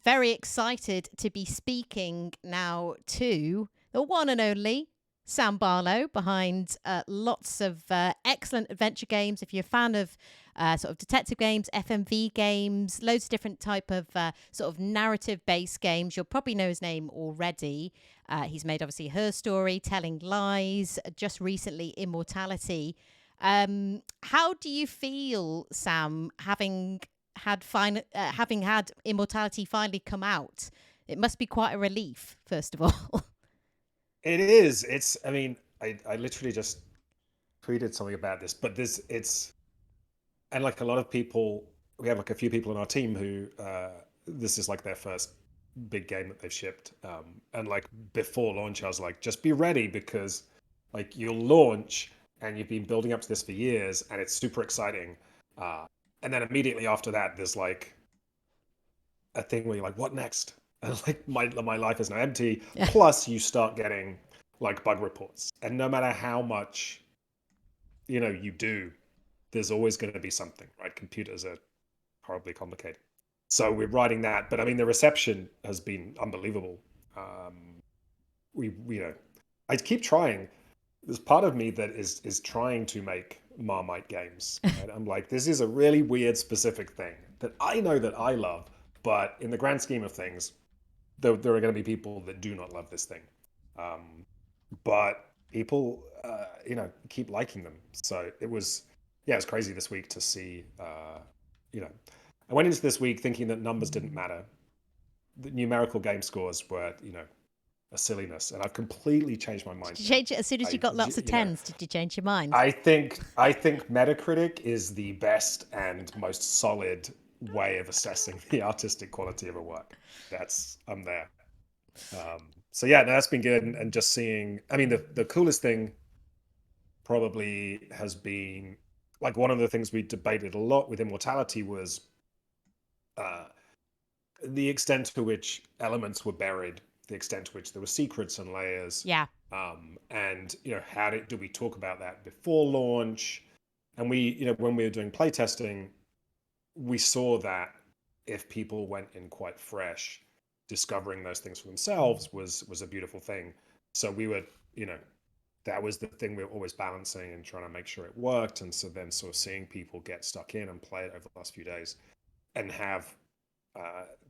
very excited to be speaking now to the one and only Sam Barlow behind lots of excellent adventure games. If you're a fan of sort of detective games, FMV games, loads of different type of sort of narrative-based games, you'll probably know his name already. He's made obviously Her Story, Telling Lies, just recently Immortality. How do you feel, Sam, having had Immortality finally come out? It must be quite a relief, first of all. It is. I mean, I literally just tweeted something about this, but and like a lot of people, we have like a few people on our team who, this is like their first big game that they've shipped. And like before launch, I was like, just be ready because like you'll launch and you've been building up to this for years and it's super exciting. Uh, and then immediately after that, there's like a thing where you're like, what next? And like my life is now empty. Yeah. Plus, you start getting like bug reports, and no matter how much you do, there's always going to be something, right? Computers are horribly complicated, so we're writing that. But I mean, the reception has been unbelievable. We I keep trying. There's part of me that is trying to make Marmite games. Right? I'm like, this is a really weird, specific thing that I know that I love, but in the grand scheme of things, there are going to be people that do not love this thing. Um, but people, keep liking them. So yeah, it was crazy this week to see. You know, I went into this week thinking that numbers didn't matter. The numerical game scores were, a silliness, and I've completely changed my Did mind you now. change it as soon as you I, got lots of you know, tens? Did you change your mind? I think Metacritic is the best and most solid way of assessing the artistic quality of a work. I'm there. So yeah, no, that's been good, and just seeing. I mean, the coolest thing probably has been like one of the things we debated a lot with Immortality was uh, the extent to which elements were buried, the extent to which there were secrets and layers, Yeah. and how do we talk about that before launch? And when we were doing playtesting, we saw that if people went in quite fresh, discovering those things for themselves was a beautiful thing. So we were, that was the thing we were always balancing and trying to make sure it worked. And so then sort of seeing people get stuck in and play it over the last few days and have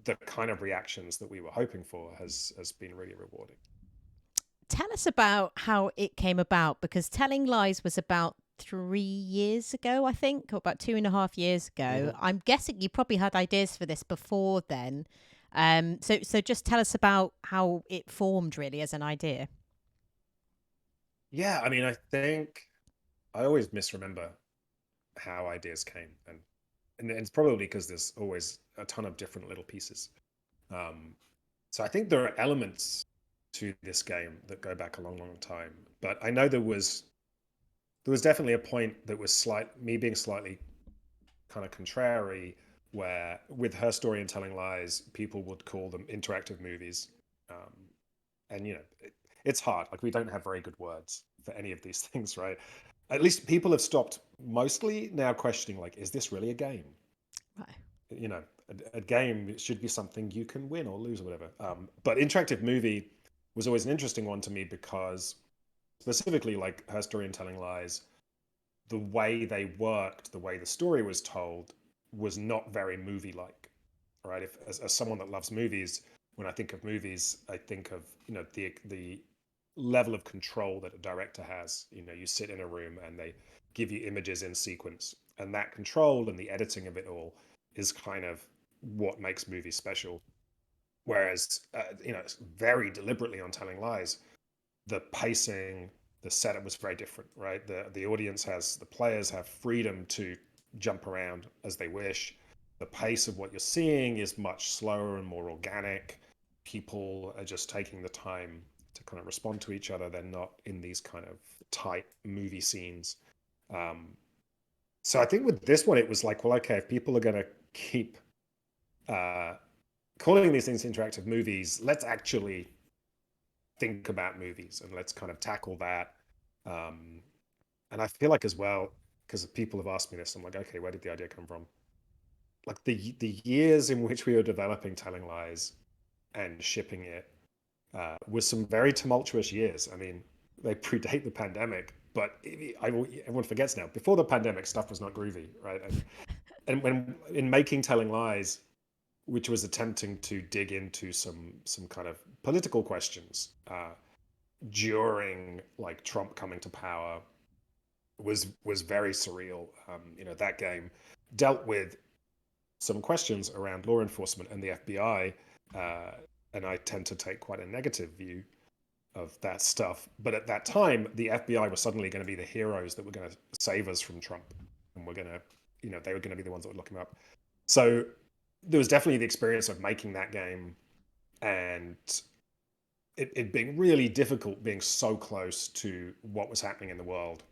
the kind of reactions that we were hoping for has been really rewarding. Tell us about how it came about, because Telling Lies was about 3 years ago, I think, or about 2.5 years ago. Mm-hmm. I'm guessing you probably had ideas for this before then. So just tell us about how it formed really as an idea. Yeah, I mean, I think I always misremember how ideas came, and it's probably because there's always a ton of different little pieces. Um, so I think there are elements to this game that go back a long, long time. But I know there was definitely a point that was me being slightly kind of contrary, where with Her Story and Telling Lies, people would call them interactive movies, um, and it's hard. Like we don't have very good words for any of these things, right? At least people have stopped mostly now questioning, like, is this really a game? Right. you know a game should be something you can win or lose or whatever. But interactive movie was always an interesting one to me because specifically like Her Story and Telling Lies, the way they worked, the way the story was told was not very movie like, right? If as someone that loves movies, when I think of movies, I think of the level of control that a director has. You sit in a room and they give you images in sequence, and that control and the editing of it all is kind of what makes movies special. Whereas, very deliberately on Telling Lies, the pacing, the setup was very different, right? The players have freedom to jump around as they wish. The pace of what you're seeing is much slower and more organic. People are just taking the time to kind of respond to each other. They're not in these kind of tight movie scenes. Um, so I think with this one, it was like, well, okay, if people are going to keep uh, calling these things interactive movies, let's actually think about movies and let's kind of tackle that. Um, and I feel like as well, because people have asked me this, I'm like, okay, where did the idea come from? like the years in which we were developing Telling Lies and shipping it was some very tumultuous years. I mean, they predate the pandemic, but everyone forgets now. Before the pandemic, stuff was not groovy, right? And when in making Telling Lies, which was attempting to dig into some kind of political questions during like Trump coming to power, was very surreal. That game dealt with some questions around law enforcement and the FBI, uh, and I tend to take quite a negative view of that stuff. But at that time, the FBI was suddenly going to be the heroes that were going to save us from Trump, and we're going to, they were going to be the ones that would look him up. So there was definitely the experience of making that game and it being really difficult being so close to what was happening in the world.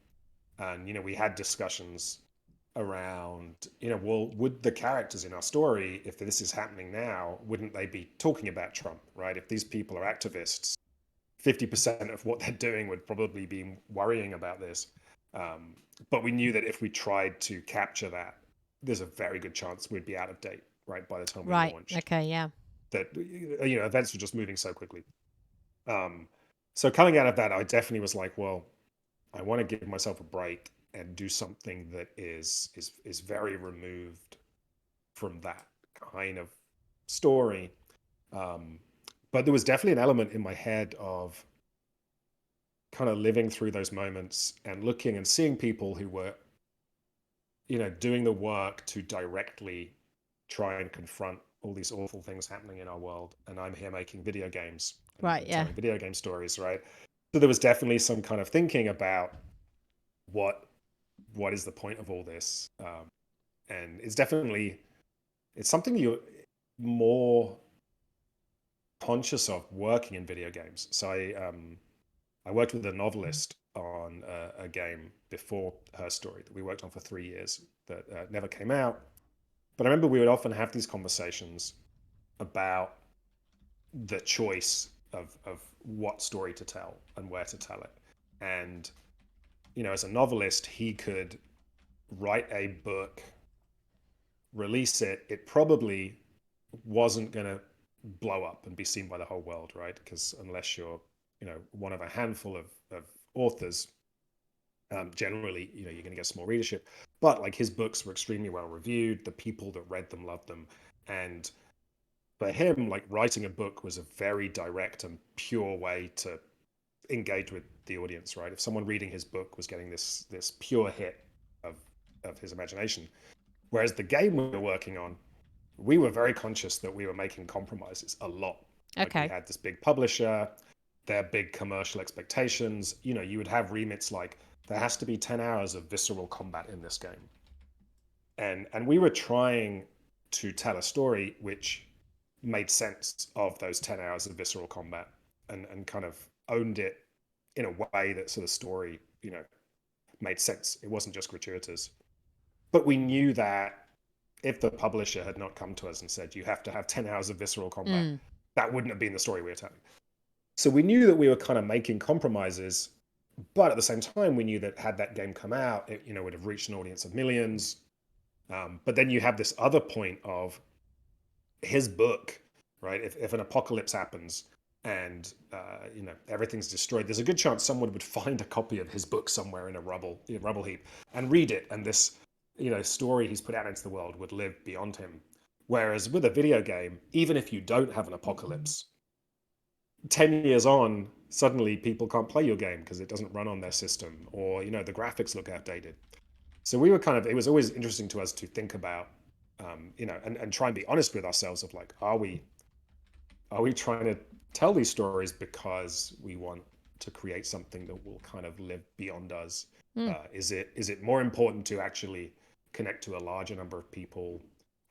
And we had discussions around, well, would the characters in our story, if this is happening now, wouldn't they be talking about Trump, right? If these people are activists, 50% of what they're doing would probably be worrying about this. But we knew that if we tried to capture that, there's a very good chance we'd be out of date, right, by the time we Right. launched. Okay. Yeah. That events were just moving so quickly. Um, so coming out of that, I definitely was like, well, I want to give myself a break and do something that is very removed from that kind of story. Um, but there was definitely an element in my head of kind of living through those moments and looking and seeing people who were, doing the work to directly try and confront all these awful things happening in our world. And I'm here making video games Right. and Yeah. telling video game stories, right? So there was definitely some kind of thinking about what what is the point of all this, and it's something you're more conscious of working in video games. So I worked with a novelist on a game before Her Story that we worked on for 3 years that never came out. But I remember we would often have these conversations about the choice of what story to tell and where to tell it. And as a novelist, he could write a book, release it. It probably wasn't going to blow up and be seen by the whole world, right? Because unless you're, one of a handful of authors, generally, you're going to get small readership. But like his books were extremely well reviewed. The people that read them loved them. And for him, like writing a book was a very direct and pure way to engage with the audience, right? If someone reading his book was getting this pure hit of his imagination, whereas the game we were working on, we were very conscious that we were making compromises a lot. Like we Okay. had this big publisher, their big commercial expectations. You would have remits like there has to be 10 hours of visceral combat in this game. And we were trying to tell a story which made sense of those 10 hours of visceral combat and kind of owned it in a way that sort of story, made sense. It wasn't just gratuitous. But we knew that if the publisher had not come to us and said, you have to have 10 hours of visceral combat, Mm. that wouldn't have been the story we were telling. So we knew that we were kind of making compromises, but at the same time, we knew that had that game come out, it would have reached an audience of millions. But then you have this other point of his book, right? If an apocalypse happens and everything's destroyed, there's a good chance someone would find a copy of his book somewhere in a rubble heap and read it, and this story he's put out into the world would live beyond him. Whereas with a video game, even if you don't have an apocalypse, 10 years on, suddenly people can't play your game because it doesn't run on their system, or the graphics look outdated. So we were it was always interesting to us to think about, and try and be honest with ourselves of like, are we trying to tell these stories because we want to create something that will kind of live beyond us? Mm. Is it more important to actually connect to a larger number of people?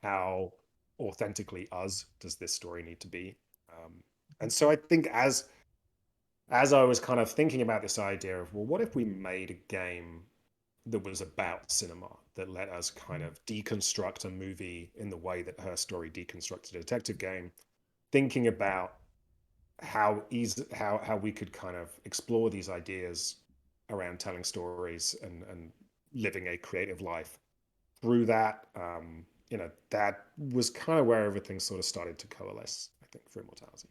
How authentically us does this story need to be? And so I think as I was kind of thinking about this idea of, well, what if we made a game that was about cinema, that let us kind of deconstruct a movie in the way that Her Story deconstructed a detective game, thinking about how we could kind of explore these ideas around telling stories and living a creative life through that. that was kind of where everything sort of started to coalesce, I think, for Immortality.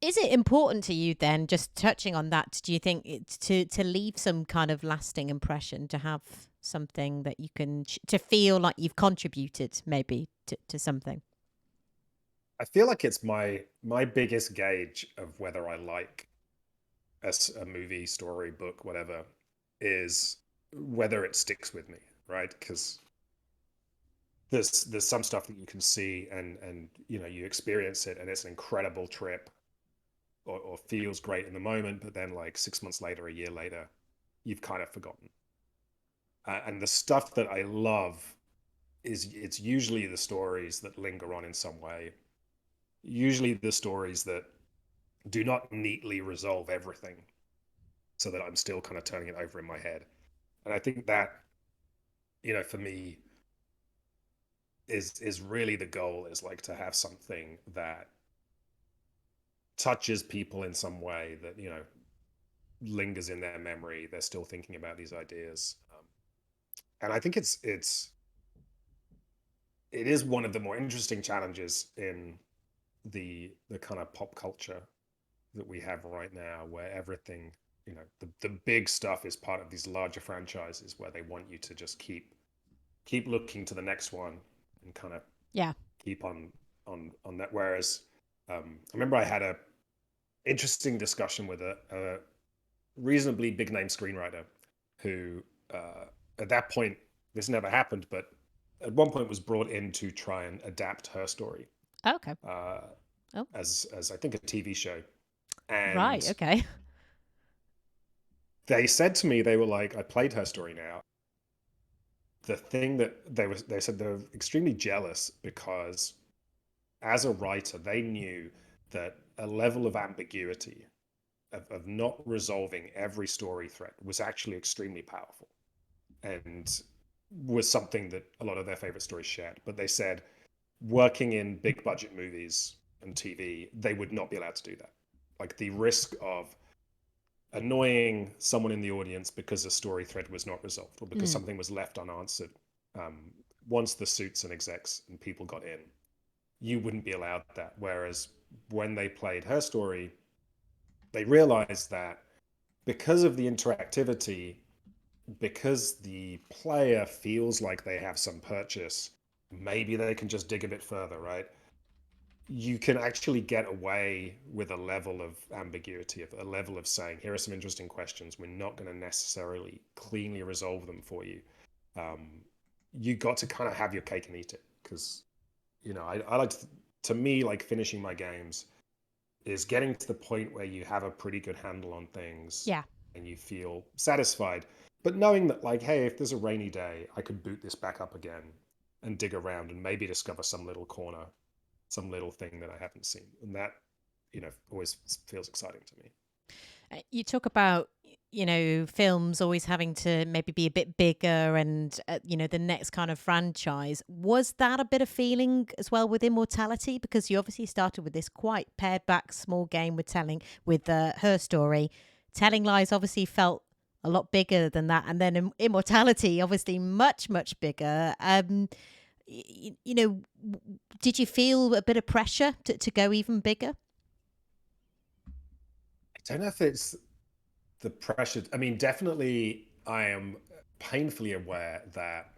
Is it important to you then, just touching on that, do you think it's to leave some kind of lasting impression, to have something that you can, to feel like you've contributed maybe to something? I feel like it's my biggest gauge of whether I like a movie, story, book, whatever, is whether it sticks with me, right? Because there's some stuff that you can see and you experience it and it's an incredible trip, or feels great in the moment, but then like 6 months later, a year later, you've kind of forgotten. And the stuff that I love is it's usually the stories that linger on in some way. Usually the stories that do not neatly resolve everything, so that I'm still kind of turning it over in my head. And I think that, for me, is really the goal, is like to have something that touches people in some way, that lingers in their memory. They're still thinking about these ideas, and I think it is one of the more interesting challenges in the kind of pop culture that we have right now, where everything, the big stuff is part of these larger franchises where they want you to just keep looking to the next one and kind of Yeah. keep on that. Whereas I remember I had a interesting discussion with a reasonably big name screenwriter who, at that point, this never happened, but at one point was brought in to try and adapt Her Story, Okay. uh, Oh, as I think a TV show. right. And Okay. they said to me, they were like, I played Her Story now. The thing that they said they were extremely jealous because, as a writer, they knew that a level of ambiguity, of not resolving every story thread, was actually extremely powerful, and was something that a lot of their favorite stories shared. But they said, working in big budget movies and TV, they would not be allowed to do that. Like, the risk of annoying someone in the audience because a story thread was not resolved, or because Mm. something was left unanswered, once the suits and execs and people got in, you wouldn't be allowed that. Whereas when they played Her Story, they realized that because of the interactivity, because the player feels like they have some purchase, maybe they can just dig a bit further, right? You can actually get away with a level of ambiguity, of a level of saying, here are some interesting questions. We're not going to necessarily cleanly resolve them for you. Um, you got to kind of have your cake and eat it, because, I like to me, like, finishing my games is getting to the point where you have a pretty good handle on things Yeah. and you feel satisfied. But knowing that, like, hey, if there's a rainy day, I could boot this back up again and dig around and maybe discover some little corner, some little thing that I haven't seen. And that, always feels exciting to me. You talk about, films always having to maybe be a bit bigger and, the next kind of franchise. Was that a bit of feeling as well with Immortality? Because you obviously started with this quite pared back small game with Her Story. Telling Lies obviously felt a lot bigger than that. And then Immortality, obviously much, much bigger. Did you feel a bit of pressure to go even bigger? I don't know if it's the pressure. I mean, definitely, I am painfully aware that,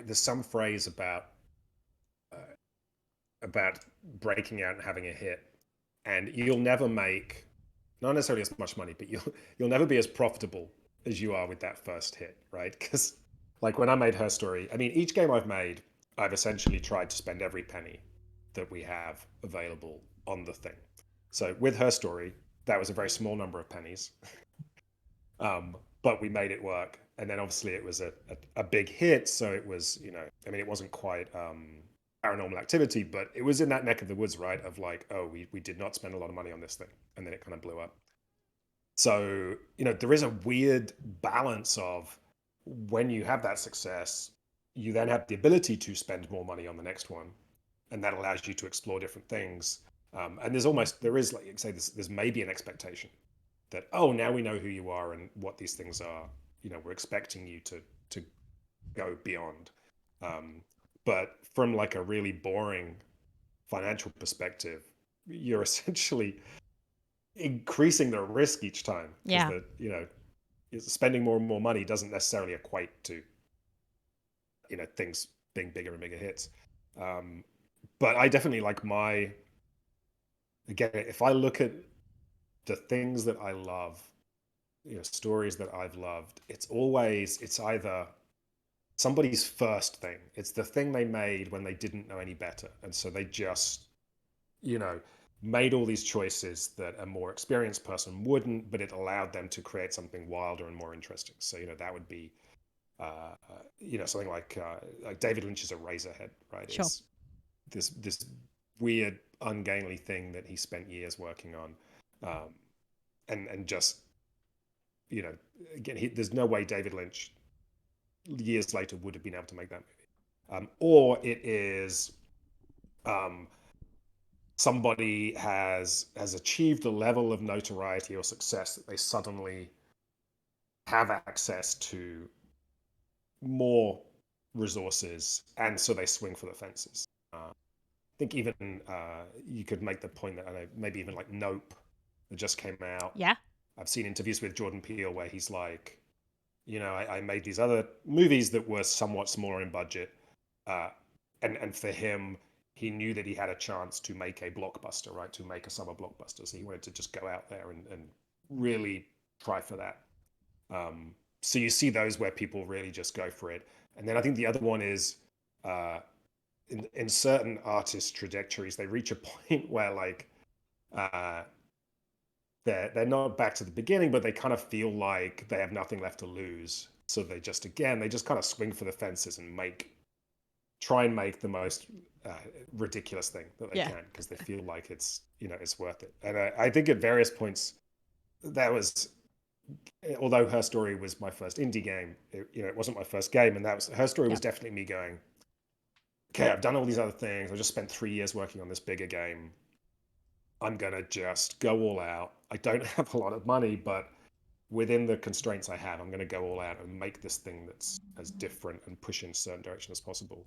there's some phrase uh, about breaking out and having a hit, and you'll never make, not necessarily as much money, but you'll never be as profitable as you are with that first hit, right? Because, like, when I made Her Story, I mean, each game I've made, I've essentially tried to spend every penny that we have available on the thing. So with Her Story, that was a very small number of pennies, but we made it work. And then obviously it was a big hit, so it was, I mean, it wasn't quite Paranormal Activity, but it was in that neck of the woods, right? Of like, oh, we did not spend a lot of money on this thing, and then it kind of blew up. So, there is a weird balance of, when you have that success, you then have the ability to spend more money on the next one, and that allows you to explore different things. And there is, like you say, there's maybe an expectation that, oh, now we know who you are and what these things are. We're expecting you to go beyond. Um, but from like a really boring financial perspective, you're essentially increasing the risk each time because Yeah. the spending more and more money doesn't necessarily equate to things being bigger and bigger hits. Um, but I definitely like my again, if I look at the things that I love, stories that I've loved, it's either somebody's first thing. It's the thing they made when they didn't know any better, and so they just you know made all these choices that a more experienced person wouldn't, but it allowed them to create something wilder and more interesting. So that would be something like David Lynch's Eraserhead, right? Sure. Is this weird, ungainly thing that he spent years working on, and just you know, again, there's no way David Lynch years later would have been able to make that movie, or it is um, somebody has achieved a level of notoriety or success that they suddenly have access to more resources, and so they swing for the fences. I think even you could make the point that I know maybe even like Nope that just came out. Yeah. I've seen interviews with Jordan Peele where he's like, I made these other movies that were somewhat smaller in budget, uh, and for him, he knew that he had a chance to make a blockbuster, right? To make a summer blockbuster, so he wanted to just go out there and really try for that. So you see those where people really just go for it, and then I think the other one is uh, in certain artist trajectories, they reach a point where like uh, they're not back to the beginning, but they kind of feel like they have nothing left to lose. So they just kind of swing for the fences and try and make the most ridiculous thing that they Yeah. can because they feel like it's worth it. And I think at various points that was, although Her Story was my first indie game, it wasn't my first game, and that was Her Story Yeah. was definitely me going, okay, I've done all these other things. I just spent 3 years working on this bigger game. I'm gonna just go all out. I don't have a lot of money, but within the constraints I have, I'm gonna go all out and make this thing that's as different and push in a certain direction as possible.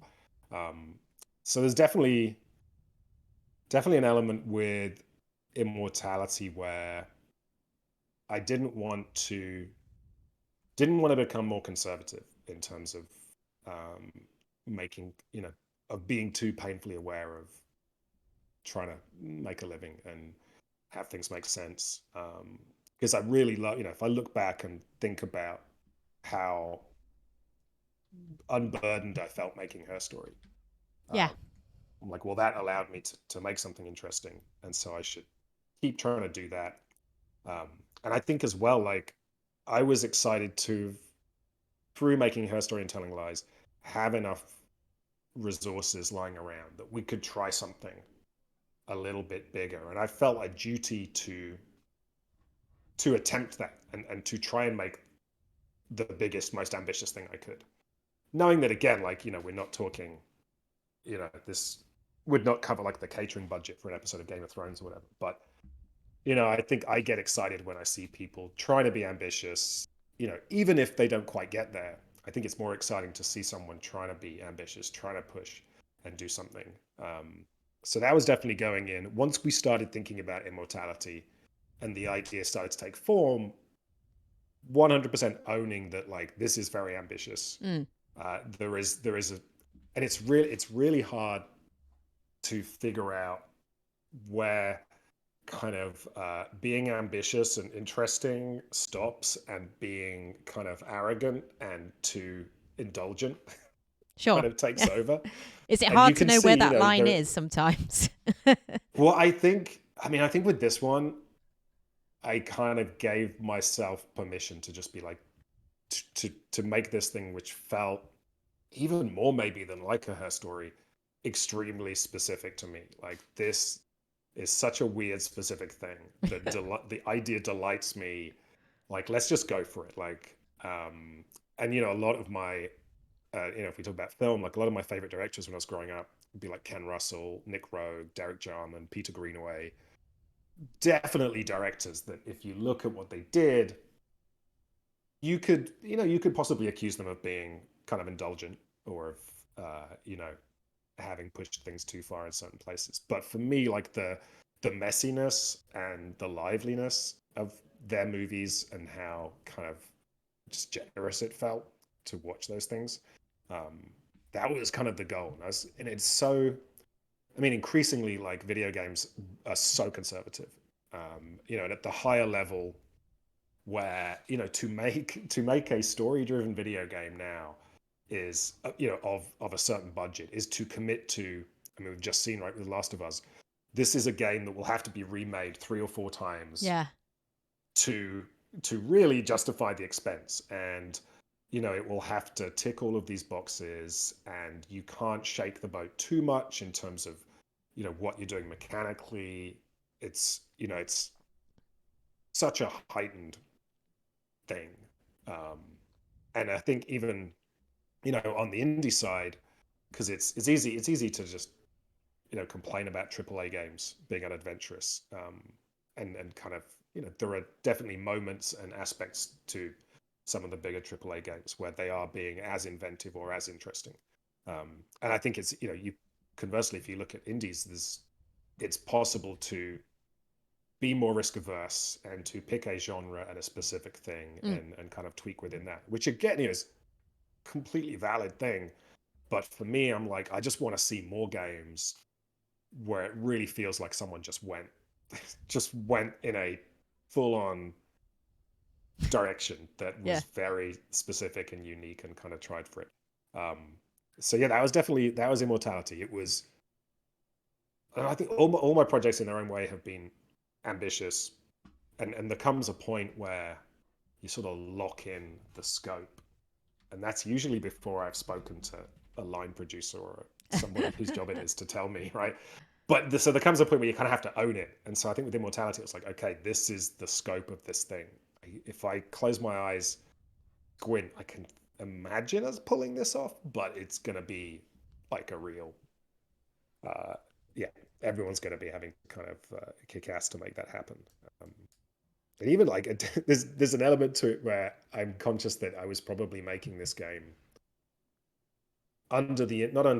Um, so there's definitely an element with Immortality where I didn't want to become more conservative in terms of um, making of being too painfully aware of trying to make a living and have things make sense. Because I really love, if I look back and think about how unburdened I felt making Her Story, Yeah. um, I'm like, well, that allowed me to make something interesting. And so I should keep trying to do that. Um, and I think as well, like, I was excited to, through making Her Story and Telling Lies, have enough resources lying around that we could try something a little bit bigger. And I felt a duty to attempt that and to try and make the biggest, most ambitious thing I could. Knowing that again, like, we're not talking, this would not cover like the catering budget for an episode of Game of Thrones or whatever. But, I think I get excited when I see people trying to be ambitious, even if they don't quite get there. I think it's more exciting to see someone trying to be ambitious, trying to push and do something. So that was definitely going in. Once we started thinking about Immortality and the idea started to take form, 100% owning that like this is very ambitious. Mm. There is a, and it's really hard to figure out where kind of being ambitious and interesting stops and being kind of arrogant and too indulgent Sure. kind of takes Yeah. over. Is it And you hard to can know see, where that line is sometimes? well, I think with this one, I kind of gave myself permission to just be like, to make this thing which felt even more maybe than like a Her Story, extremely specific to me. Like this is such a weird specific thing that the idea delights me. Like let's just go for it. Like and a lot of my if we talk about film, like a lot of my favorite directors when I was growing up would be like Ken Russell, Nick Rogue, Derek Jarman, Peter Greenaway. Definitely directors that if you look at what they did, you could possibly accuse them of being kind of indulgent or of having pushed things too far in certain places. But for me, like the messiness and the liveliness of their movies and how kind of just generous it felt to watch those things, um, that was kind of the goal. And it's so, I mean, increasingly like video games are so conservative, and at the higher level where to make a story driven video game now is of a certain budget is to commit to. I mean, we've just seen right with The Last of Us. This is a game that will have to be remade 3 or 4 times Yeah. to to really justify the expense, and it will have to tick all of these boxes, and you can't shake the boat too much in terms of what you're doing mechanically. It's such a heightened thing. Um, and I think even on the indie side, because it's easy to just complain about AAA games being unadventurous, and kind of there are definitely moments and aspects to some of the bigger AAA games where they are being as inventive or as interesting. And I think it's you conversely, if you look at indies, it's possible to be more risk averse and to pick a genre and a specific thing, Mm. and kind of tweak within that, which again is completely valid thing. But for me, I'm like, I just want to see more games where it really feels like someone just went in a full on direction that Yeah. was very specific and unique and kind of tried for it. Um, so yeah, that was Immortality. It was, and I think all my projects in their own way have been ambitious, and there comes a point where you sort of lock in the scope, and that's usually before I've spoken to a line producer or somebody whose job it is to tell me, right? But so there comes a point where you kind of have to own it, and so I think with Immortality, it's like, okay, this is the scope of this thing. If I close my eyes, squint, I can imagine us pulling this off, but it's gonna be like a real, uh, yeah, everyone's gonna be having kind of kick ass to make that happen. Um, and even like there's an element to it where I'm conscious that I was probably making this game not under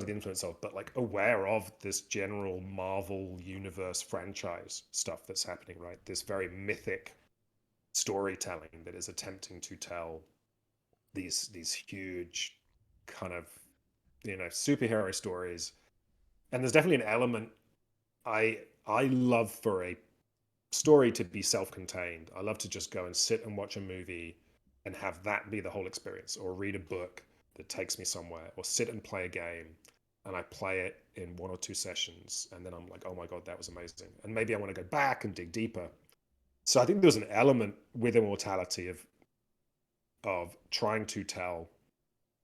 the influence of, but like aware of this general Marvel universe franchise stuff that's happening, right? This very mythic storytelling that is attempting to tell these huge kind of superhero stories. And there's definitely an element I love for a story to be self-contained. I love to just go and sit and watch a movie and have that be the whole experience, or read a book that takes me somewhere, or sit and play a game and I play it in 1 or 2 sessions, and then I'm like, oh my god, that was amazing, and maybe I want to go back and dig deeper. So I think there was an element with Immortality of trying to tell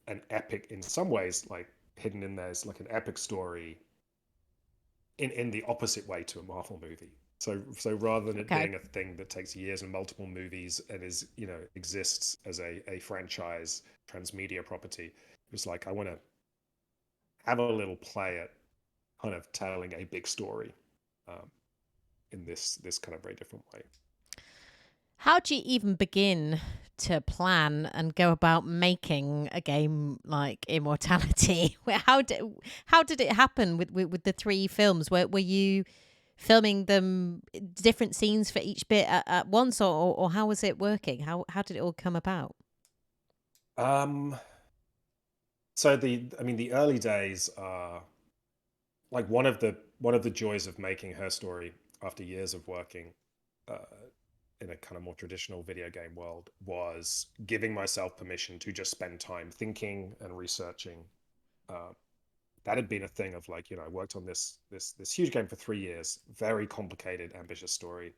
an epic, in some ways, like hidden in there's like an epic story in the opposite way to a Marvel movie. So rather than it Okay. being a thing that takes years and multiple movies and is exists as a franchise transmedia property, it was like, I want to have a little play at kind of telling a big story, um, in this kind of very different way. How do you even begin to plan and go about making a game like Immortality? How did it happen with the 3 films? Were you filming them different scenes for each bit at once, or how was it working? How did it all come about? Um, so the early days are like one of the joys of making Her Story after years of working uh, in a kind of more traditional video game world was giving myself permission to just spend time thinking and researching. Uh, that had been a thing of like, I worked on this huge game for 3 years, very complicated, ambitious story,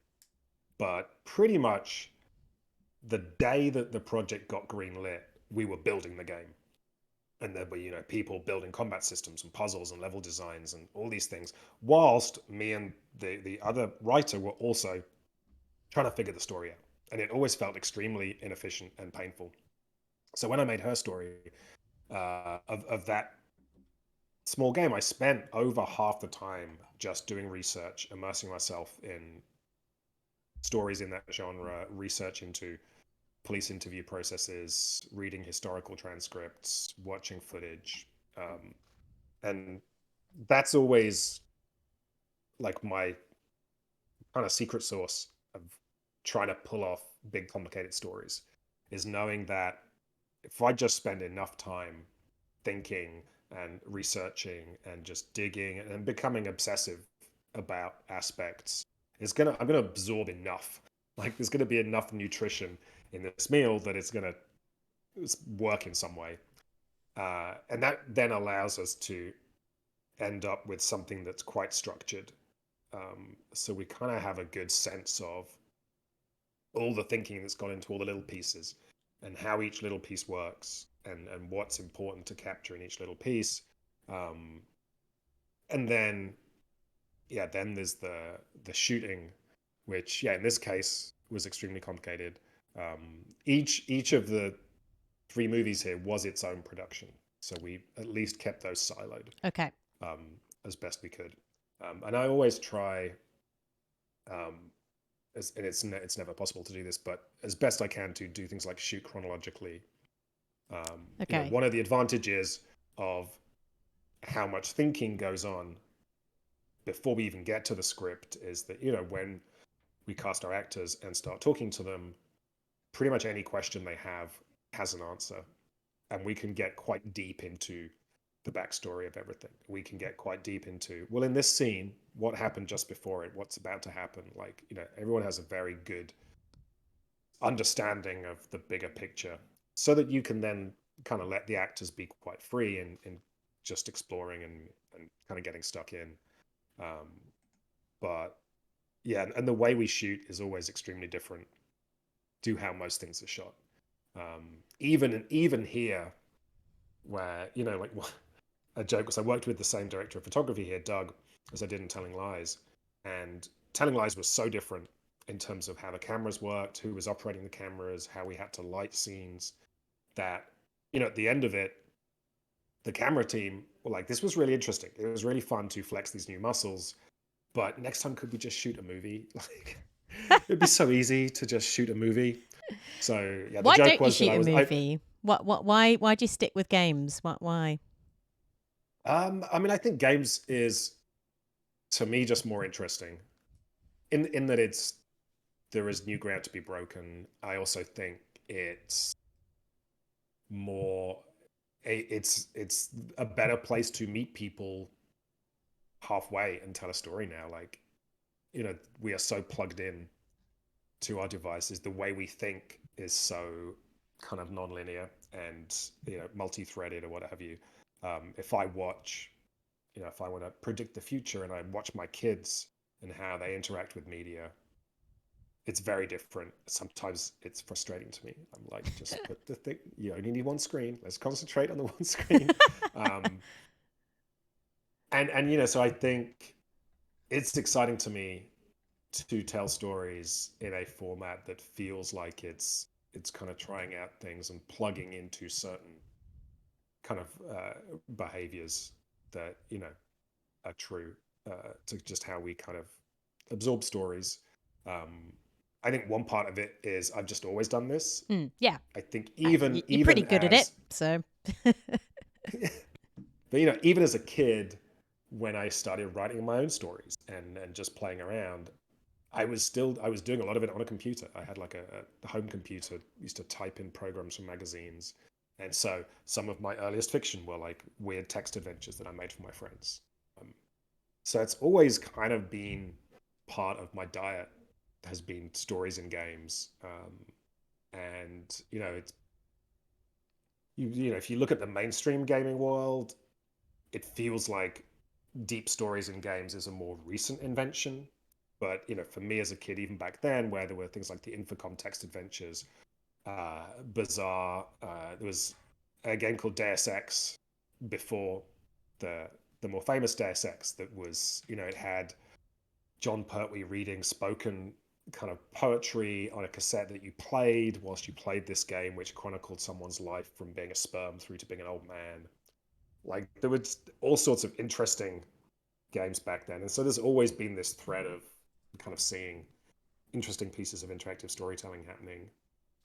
but pretty much the day that the project got greenlit, we were building the game. And there were people building combat systems and puzzles and level designs and all these things, whilst me and the other writer were also trying to figure the story out. And it always felt extremely inefficient and painful. So when I made Her Story, of that small game, I spent over half the time just doing research, immersing myself in stories in that genre, research into police interview processes, reading historical transcripts, watching footage, and that's always like my kind of secret sauce of trying to pull off big complicated stories, is knowing that if I just spend enough time thinking and researching and just digging and becoming obsessive about aspects, I'm gonna absorb enough. Like there's gonna be enough nutrition in this meal that it's gonna work in some way, and that then allows us to end up with something that's quite structured. So we kind of have a good sense of all the thinking that's gone into all the little pieces and how each little piece works and what's important to capture in each little piece. Um, and then, yeah, then there's the shooting, which, yeah, in this case was extremely complicated. Each of the three movies here was its own production. So we at least kept those siloed Okay. um, as best we could. And I always try, um, and it's never possible to do this, but as best I can to do things like shoot chronologically. Okay. One of the advantages of how much thinking goes on before we even get to the script is that, when we cast our actors and start talking to them, pretty much any question they have has an answer. And we can get quite deep into the backstory of everything. We can get quite deep into, well, in this scene, what happened just before it, what's about to happen. Like, everyone has a very good understanding of the bigger picture so that you can then kind of let the actors be quite free in just exploring and kind of getting stuck in. Um, but yeah, and the way we shoot is always extremely different to how most things are shot. Even here, where like a joke was I worked with the same director of photography here, Doug, as I did in Telling Lies, and Telling Lies was so different in terms of how the cameras worked, who was operating the cameras, how we had to light scenes. That at the end of it, the camera team were like, "This was really interesting. It was really fun to flex these new muscles, but next time could we just shoot a movie? Like, it'd be so easy to just shoot a movie." So yeah, the Why joke don't you was that shoot I a was movie? Why do you stick with games? Why? I mean, I think games is, to me, just more interesting in that there is new ground to be broken. I also think it's more it's a better place to meet people halfway and tell a story now. Like, we are so plugged in to our devices. The way we think is so kind of non-linear and multi-threaded or what have you. If I watch, if I want to predict the future and I watch my kids and how they interact with media, it's very different. Sometimes it's frustrating to me. I'm like, just put the thing. You only need one screen. Let's concentrate on the one screen. um, and so I think it's exciting to me to tell stories in a format that feels like it's kind of trying out things and plugging into certain kind of behaviors that are true to just how we kind of absorb stories. Um, I think one part of it is I've just always done this. Yeah. I think You're pretty even good at it, as so. but even as a kid, when I started writing my own stories and just playing around, I was doing a lot of it on a computer. I had like a home computer, used to type in programs from magazines. And so some of my earliest fiction were like weird text adventures that I made for my friends. Um, so it's always kind of been part of my diet, has been stories and games. And it's if you look at the mainstream gaming world, it feels like deep stories in games is a more recent invention. But for me as a kid, even back then, where there were things like the Infocom text adventures, Bizarre, there was a game called Deus Ex before the more famous Deus Ex that was it had John Pertwee reading spoken kind of poetry on a cassette that you played whilst you played this game, which chronicled someone's life from being a sperm through to being an old man. Like there was all sorts of interesting games back then. And so there's always been this thread of kind of seeing interesting pieces of interactive storytelling happening.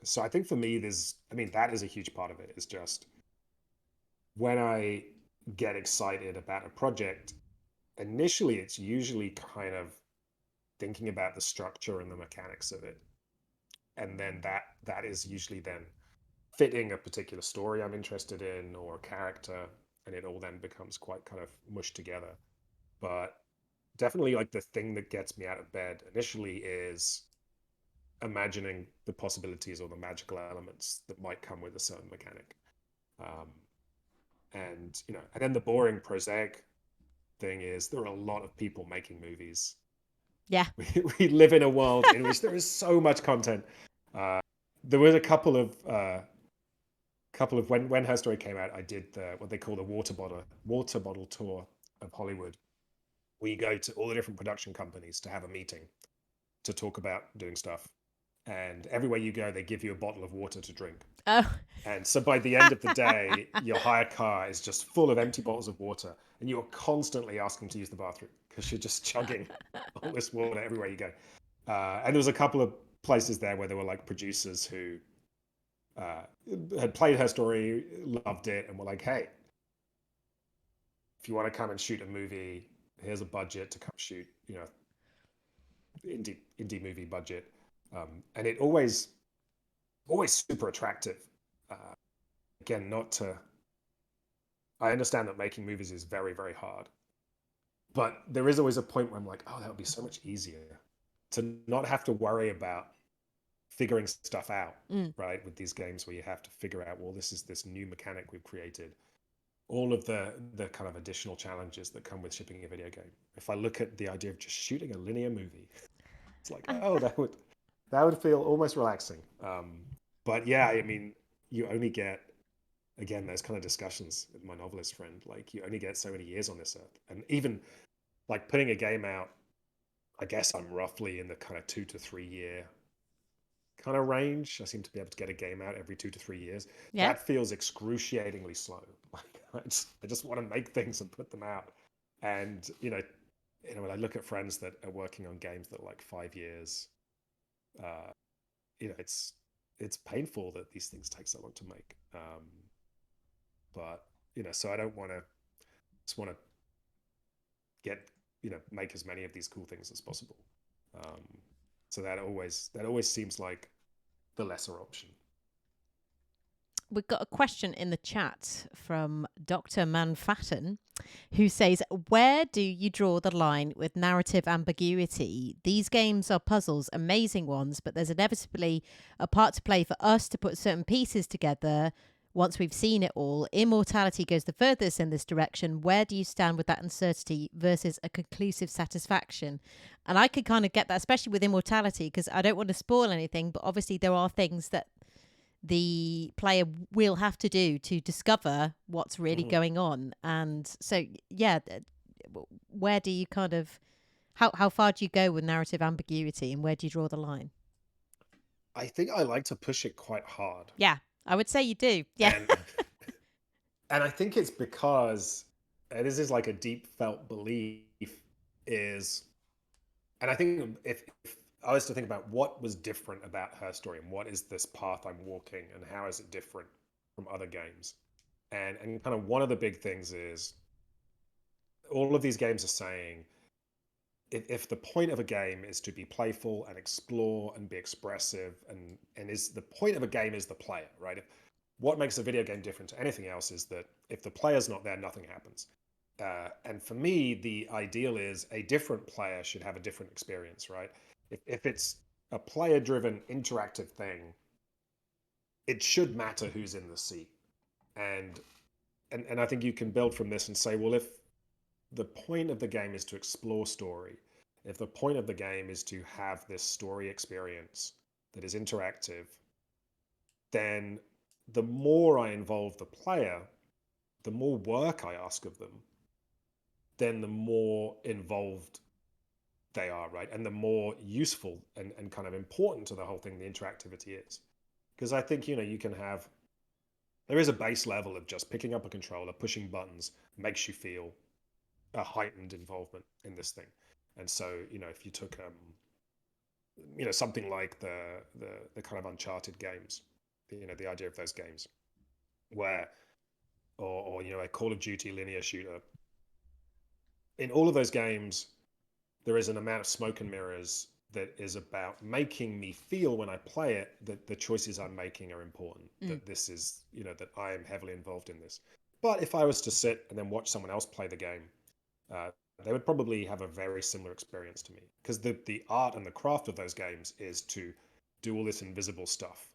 So I think for me, that is a huge part of it. Is just when I get excited about a project, initially it's usually kind of thinking about the structure and the mechanics of it, and then that is usually then fitting a particular story I'm interested in or a character, and it all then becomes quite kind of mushed together. But definitely, like, the thing that gets me out of bed initially is imagining the possibilities or the magical elements that might come with a certain mechanic. Um, and then the boring prosaic thing is there are a lot of people making movies. Yeah. We live in a world in which there is so much content. Uh, there was a couple of when Her Story came out, I did what they call the water bottle tour of Hollywood. We go to all the different production companies to have a meeting to talk about doing stuff. And everywhere you go, they give you a bottle of water to drink. Oh. And so by the end of the day, your hired car is just full of empty bottles of water, and you're constantly asking to use the bathroom because you're just chugging all this water everywhere you go. And there was a couple of places there where there were like producers who uh, had played Her Story, loved it, and were like, "Hey, if you want to come and shoot a movie, here's a budget to come shoot, indie movie budget." And it always super attractive. Uh, Again, not to. I understand that making movies is very, very hard, but there is always a point where I'm like, oh, that would be so much easier to not have to worry about figuring stuff out, Mm. right? With these games where you have to figure out, well, this is this new mechanic we've created. All of the kind of additional challenges that come with shipping a video game. If I look at the idea of just shooting a linear movie, it's like, oh, that would feel almost relaxing. But yeah, I mean, you only get, again, those kind of discussions with my novelist friend. Like, you only get so many years on this earth, and even like putting a game out, I guess I'm roughly in the kind of 2 to 3 year kind of range. I seem to be able to get a game out every 2 to 3 years. Yeah. That feels excruciatingly slow. Like, I just want to make things and put them out. And when I look at friends that are working on games that are like 5 years, uh, it's painful that these things take so long to make. But so I don't want to just want to get make as many of these cool things as possible. Um, so that always seems like the lesser option. We've got a question in the chat from Dr. Manfattan, who says, where do you draw the line with narrative ambiguity? These games are puzzles, amazing ones, but there's inevitably a part to play for us to put certain pieces together once we've seen it all. Immortality goes the furthest in this direction. Where do you stand with that uncertainty versus a conclusive satisfaction? And I could kind of get that, especially with Immortality, because I don't want to spoil anything, but obviously there are things that the player will have to do to discover what's really going on. And so, yeah, where do you kind of, how far do you go with narrative ambiguity, and where do you draw the line? I think I like to push it quite hard. Yeah, I would say you do. Yeah. And and I think it's because, and this is like a deep felt belief, is, and I think if I was to think about what was different about Her Story and what is this path I'm walking and how is it different from other games, and kind of one of the big things is all of these games are saying, if the point of a game is to be playful and explore and be expressive, and is the point of a game is the player, right? What makes a video game different to anything else is that if the player's not there, nothing happens. And for me, the ideal is a different player should have a different experience, right? If it's a player-driven interactive thing, it should matter who's in the seat. And I think you can build from this and say, well, if the point of the game is to explore story, if the point of the game is to have this story experience that is interactive, then the more I involve the player, the more work I ask of them, then the more involved they are, right? And the more useful and kind of important to the whole thing the interactivity is. Because I think, you can have, there is a base level of just picking up a controller, pushing buttons, makes you feel a heightened involvement in this thing. And so, if you took something like the kind of Uncharted games, the idea of those games where, or a Call of Duty linear shooter. In all of those games, there is an amount of smoke and mirrors that is about making me feel when I play it that the choices I'm making are important, that this is, that I am heavily involved in this. But if I was to sit and then watch someone else play the game, uh, they would probably have a very similar experience to me, because the art and the craft of those games is to do all this invisible stuff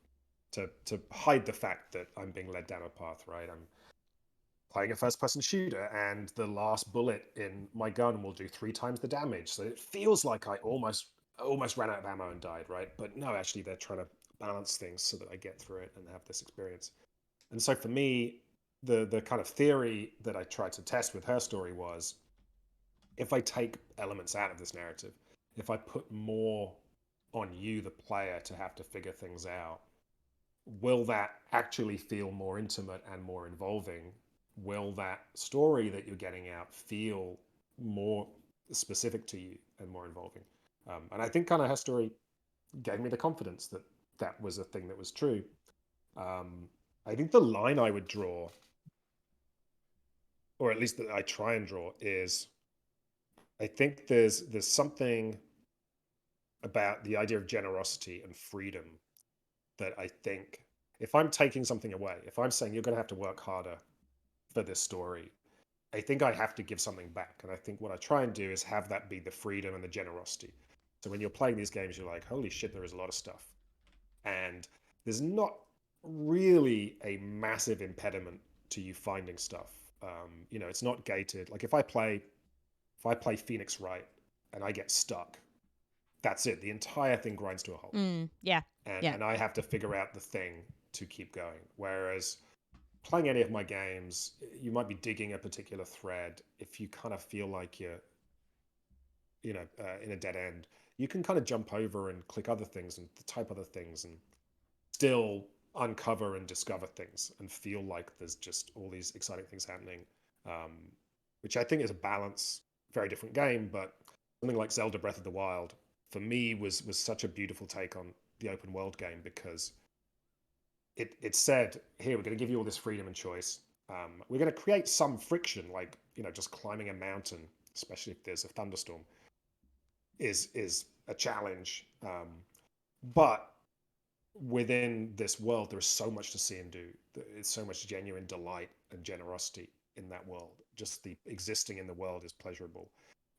to hide the fact that I'm being led down a path, right? I'm playing a first person shooter and the last bullet in my gun will do 3 times the damage, so it feels like I almost ran out of ammo and died, right? But no, actually they're trying to balance things so that I get through it and have this experience. And so for me, the kind of theory that I tried to test with Her Story was, if I take elements out of this narrative, if I put more on you, the player, to have to figure things out, will that actually feel more intimate and more involving? Will that story that you're getting out feel more specific to you and more involving? And I think kind of Her Story gave me the confidence that that was a thing that was true. I think the line I would draw, or at least that I try and draw, is I think there's something about the idea of generosity and freedom that I think, if I'm taking something away, if I'm saying you're going to have to work harder for this story, I think I have to give something back. And I think what I try and do is have that be the freedom and the generosity. So when you're playing these games, you're like, holy shit, there is a lot of stuff. And there's not really a massive impediment to you finding stuff. It's not gated. Like if I play Phoenix Wright and I get stuck, that's it. The entire thing grinds to a halt. Yeah. And I have to figure out the thing to keep going. Whereas playing any of my games, you might be digging a particular thread. If you kind of feel like you're, in a dead end, you can kind of jump over and click other things and type other things and still uncover and discover things and feel like there's just all these exciting things happening, um, which I think is a balance, very different game. But something like Zelda Breath of the Wild, for me, was such a beautiful take on the open world game, because it said, here, we're going to give you all this freedom and choice. We're going to create some friction, like just climbing a mountain, especially if there's a thunderstorm, is a challenge. But within this world, there is so much to see and do. It's so much genuine delight and generosity in that world. Just the existing in the world is pleasurable,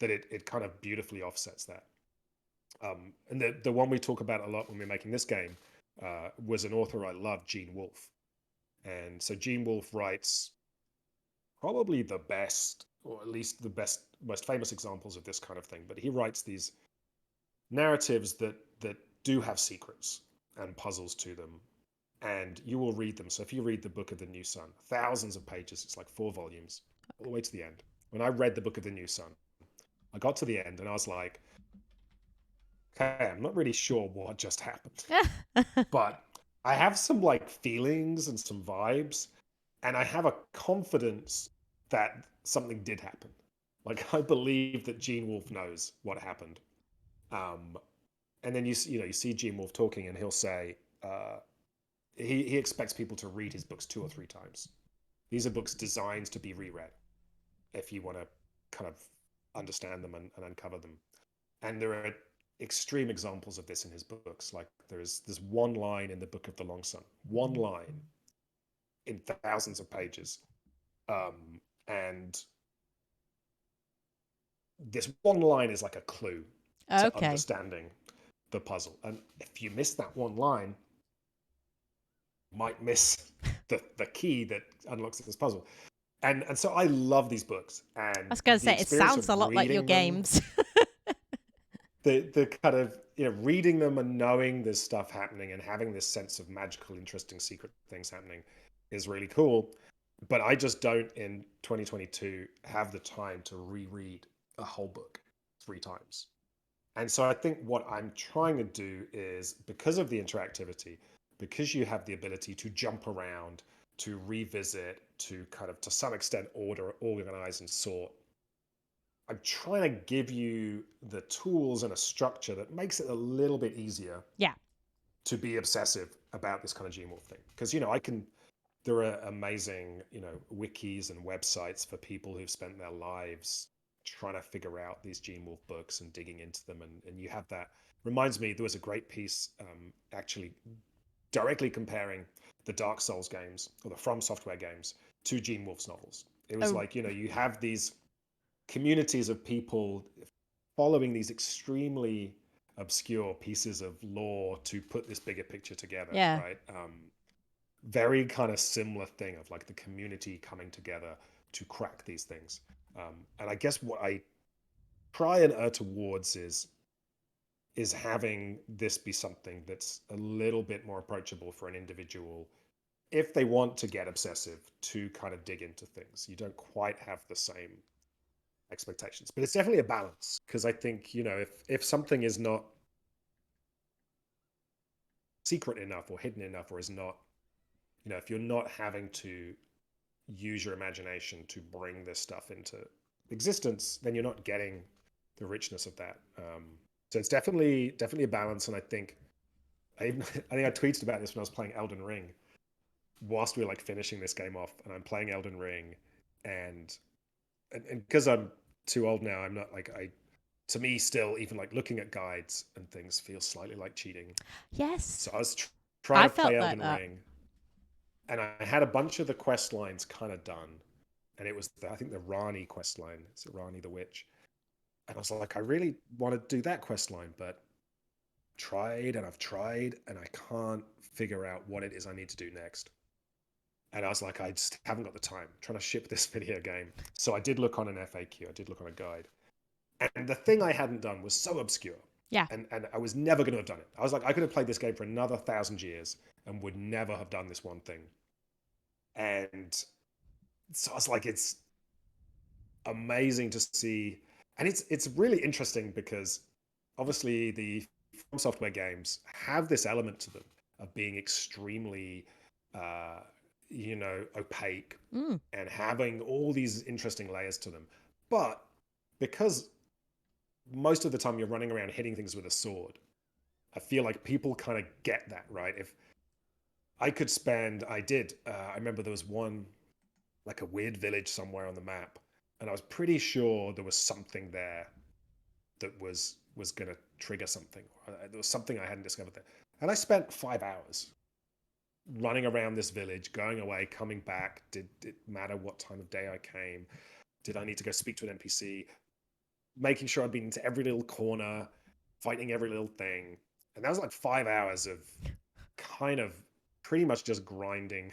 that it kind of beautifully offsets that. And the one we talk about a lot when we're making this game was an author I love, Gene Wolfe. And so Gene Wolfe writes probably the best, or at least the best, most famous examples of this kind of thing. But he writes these narratives that do have secrets and puzzles to them, and you will read them. So if you read the Book of the New Sun, thousands of pages, it's like 4 volumes, all the way to the end. When I read the Book of the New Sun, I got to the end and I was like, okay, I'm not really sure what just happened, but I have some like feelings and some vibes, and I have a confidence that something did happen. Like I believe that Gene Wolfe knows what happened. And then you see Gene Wolfe talking, and he'll say he expects people to read his books 2 or 3 times. These are books designed to be reread if you want to kind of understand them and uncover them. And there are extreme examples of this in his books. Like there's one line in the Book of the Long Sun, one line in thousands of pages, and this one line is like a clue to understanding the puzzle. And if you miss that one line, you might miss the key that unlocks this puzzle. And so I love these books. And I was going to say, it sounds a lot like your games. The kind of reading them and knowing there's stuff happening and having this sense of magical, interesting, secret things happening is really cool. But I just don't, in 2022, have the time to reread a whole book 3 times. And so I think what I'm trying to do is, because of the interactivity, because you have the ability to jump around, to revisit, to kind of, to some extent, organize and sort, I'm trying to give you the tools and a structure that makes it a little bit easier Yeah. to be obsessive about this kind of Gene Wolf thing. Because, there are amazing, wikis and websites for people who've spent their lives trying to figure out these Gene Wolf books and digging into them. And you have that. Reminds me, there was a great piece actually directly comparing the Dark Souls games or the From Software games to Gene Wolfe's novels. It was Oh, like, you have these communities of people following these extremely obscure pieces of lore to put this bigger picture together, yeah. right? Very kind of similar thing of like the community coming together to crack these things. And I guess what I try and err towards is having this be something that's a little bit more approachable for an individual if they want to get obsessive to kind of dig into things. You don't quite have the same expectations, but it's definitely a balance, because I think, if something is not secret enough or hidden enough, or is not, if you're not having to use your imagination to bring this stuff into existence, then you're not getting the richness of that. So it's definitely a balance. And I think I tweeted about this when I was playing Elden Ring, whilst we were like finishing this game off, and I'm playing Elden Ring, and because I'm too old now, I'm not like I to me still, even like looking at guides and things feels slightly like cheating. Yes. So I was trying I to play felt like Elden that. Ring, and I had a bunch of the quest lines kind of done, and it was I think the Rani quest line. It's Rani the witch, and I was like, I really want to do that quest line, but I've tried, and I can't figure out what it is I need to do next. And I was like, I just haven't got the time. I'm trying to ship this video game. So I did look on an FAQ. I did look on a guide. And the thing I hadn't done was so obscure. Yeah. And I was never going to have done it. I was like, I could have played this game for another 1,000 years and would never have done this one thing. And so I was like, it's amazing to see. And it's really interesting because obviously the From Software games have this element to them of being extremely, uh, opaque, Mm. and having all these interesting layers to them. But because most of the time you're running around hitting things with a sword, I feel like people kind of get that, right? If I remember there was one, like a weird village somewhere on the map, and I was pretty sure there was something there that was going to trigger something. There was something I hadn't discovered there. And I spent 5 hours running around this village, going away, coming back. Did it matter what time of day I came? Did I need to go speak to an NPC? Making sure I'd been into every little corner, fighting every little thing. And that was like 5 hours of kind of pretty much just grinding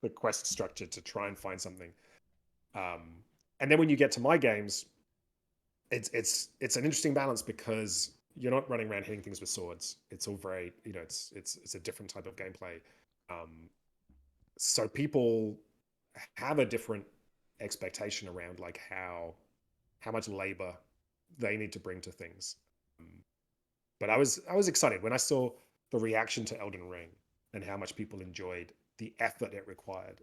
the quest structure to try and find something. And then when you get to my games, it's an interesting balance, because you're not running around hitting things with swords. It's all very, it's a different type of gameplay. Um, so people have a different expectation around like how much labor they need to bring to things. Um, but I was excited when I saw the reaction to Elden Ring and how much people enjoyed the effort it required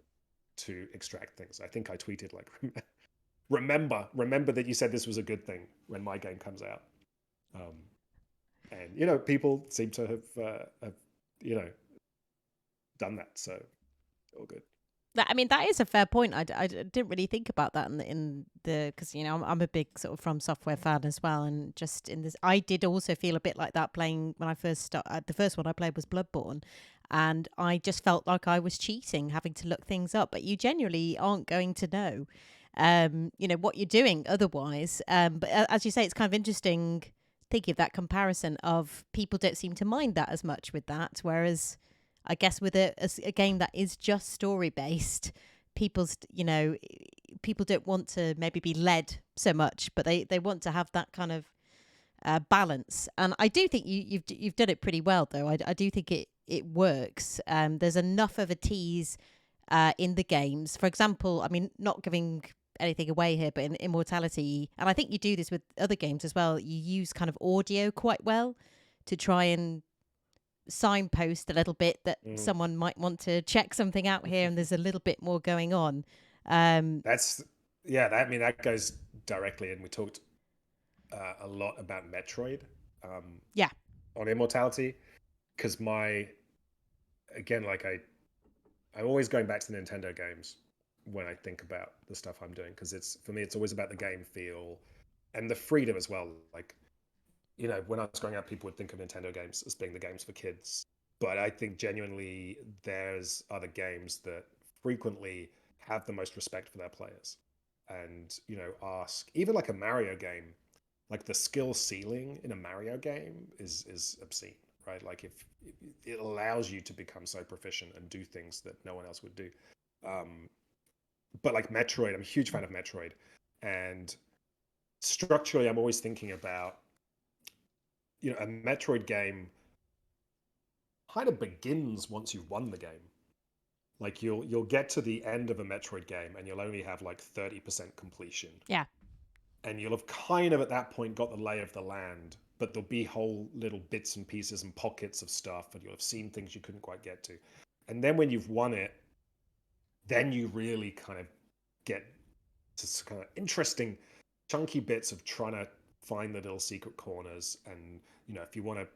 to extract things. I think I tweeted like, remember that you said this was a good thing when my game comes out. Um, and people seem to have you know done that, so all good. I mean, that is a fair point. I didn't really think about that in the because I'm a big sort of From Software fan as well, and just in this, I did also feel a bit like that playing when I first started. The first one I played was Bloodborne, and I just felt like I was cheating, having to look things up. But you genuinely aren't going to know, what you're doing otherwise. But as you say, it's kind of interesting thinking of that comparison of people don't seem to mind that as much with that, whereas I guess with a game that is just story based, people don't want to maybe be led so much, but they want to have that kind of balance. And I do think you've done it pretty well, though. I do think it works. There's enough of a tease in the games. For example, I mean, not giving anything away here, but in Immortality, and I think you do this with other games as well, you use kind of audio quite well to try and signpost a little bit that Mm. someone might want to check something out here and there's a little bit more going on. um That's yeah. That, I mean, that goes directly, and we talked a lot about Metroid Yeah. on Immortality, because again, like I'm always going back to the Nintendo games when I think about the stuff I'm doing, because for me, it's always about the game feel and the freedom as well. Like, when I was growing up, people would think of Nintendo games as being the games for kids. But I think genuinely there's other games that frequently have the most respect for their players. And, ask, even like a Mario game, like the skill ceiling in a Mario game is obscene, right? Like if it allows you to become so proficient and do things that no one else would do. Um, but like Metroid, I'm a huge fan of Metroid. And structurally, I'm always thinking about, a Metroid game kind of begins once you've won the game. Like you'll get to the end of a Metroid game and you'll only have like 30% completion. Yeah. And you'll have kind of at that point got the lay of the land, but there'll be whole little bits and pieces and pockets of stuff, and you'll have seen things you couldn't quite get to. And then when you've won it, then you really kind of get to kind of interesting chunky bits of trying to find the little secret corners. And if you want to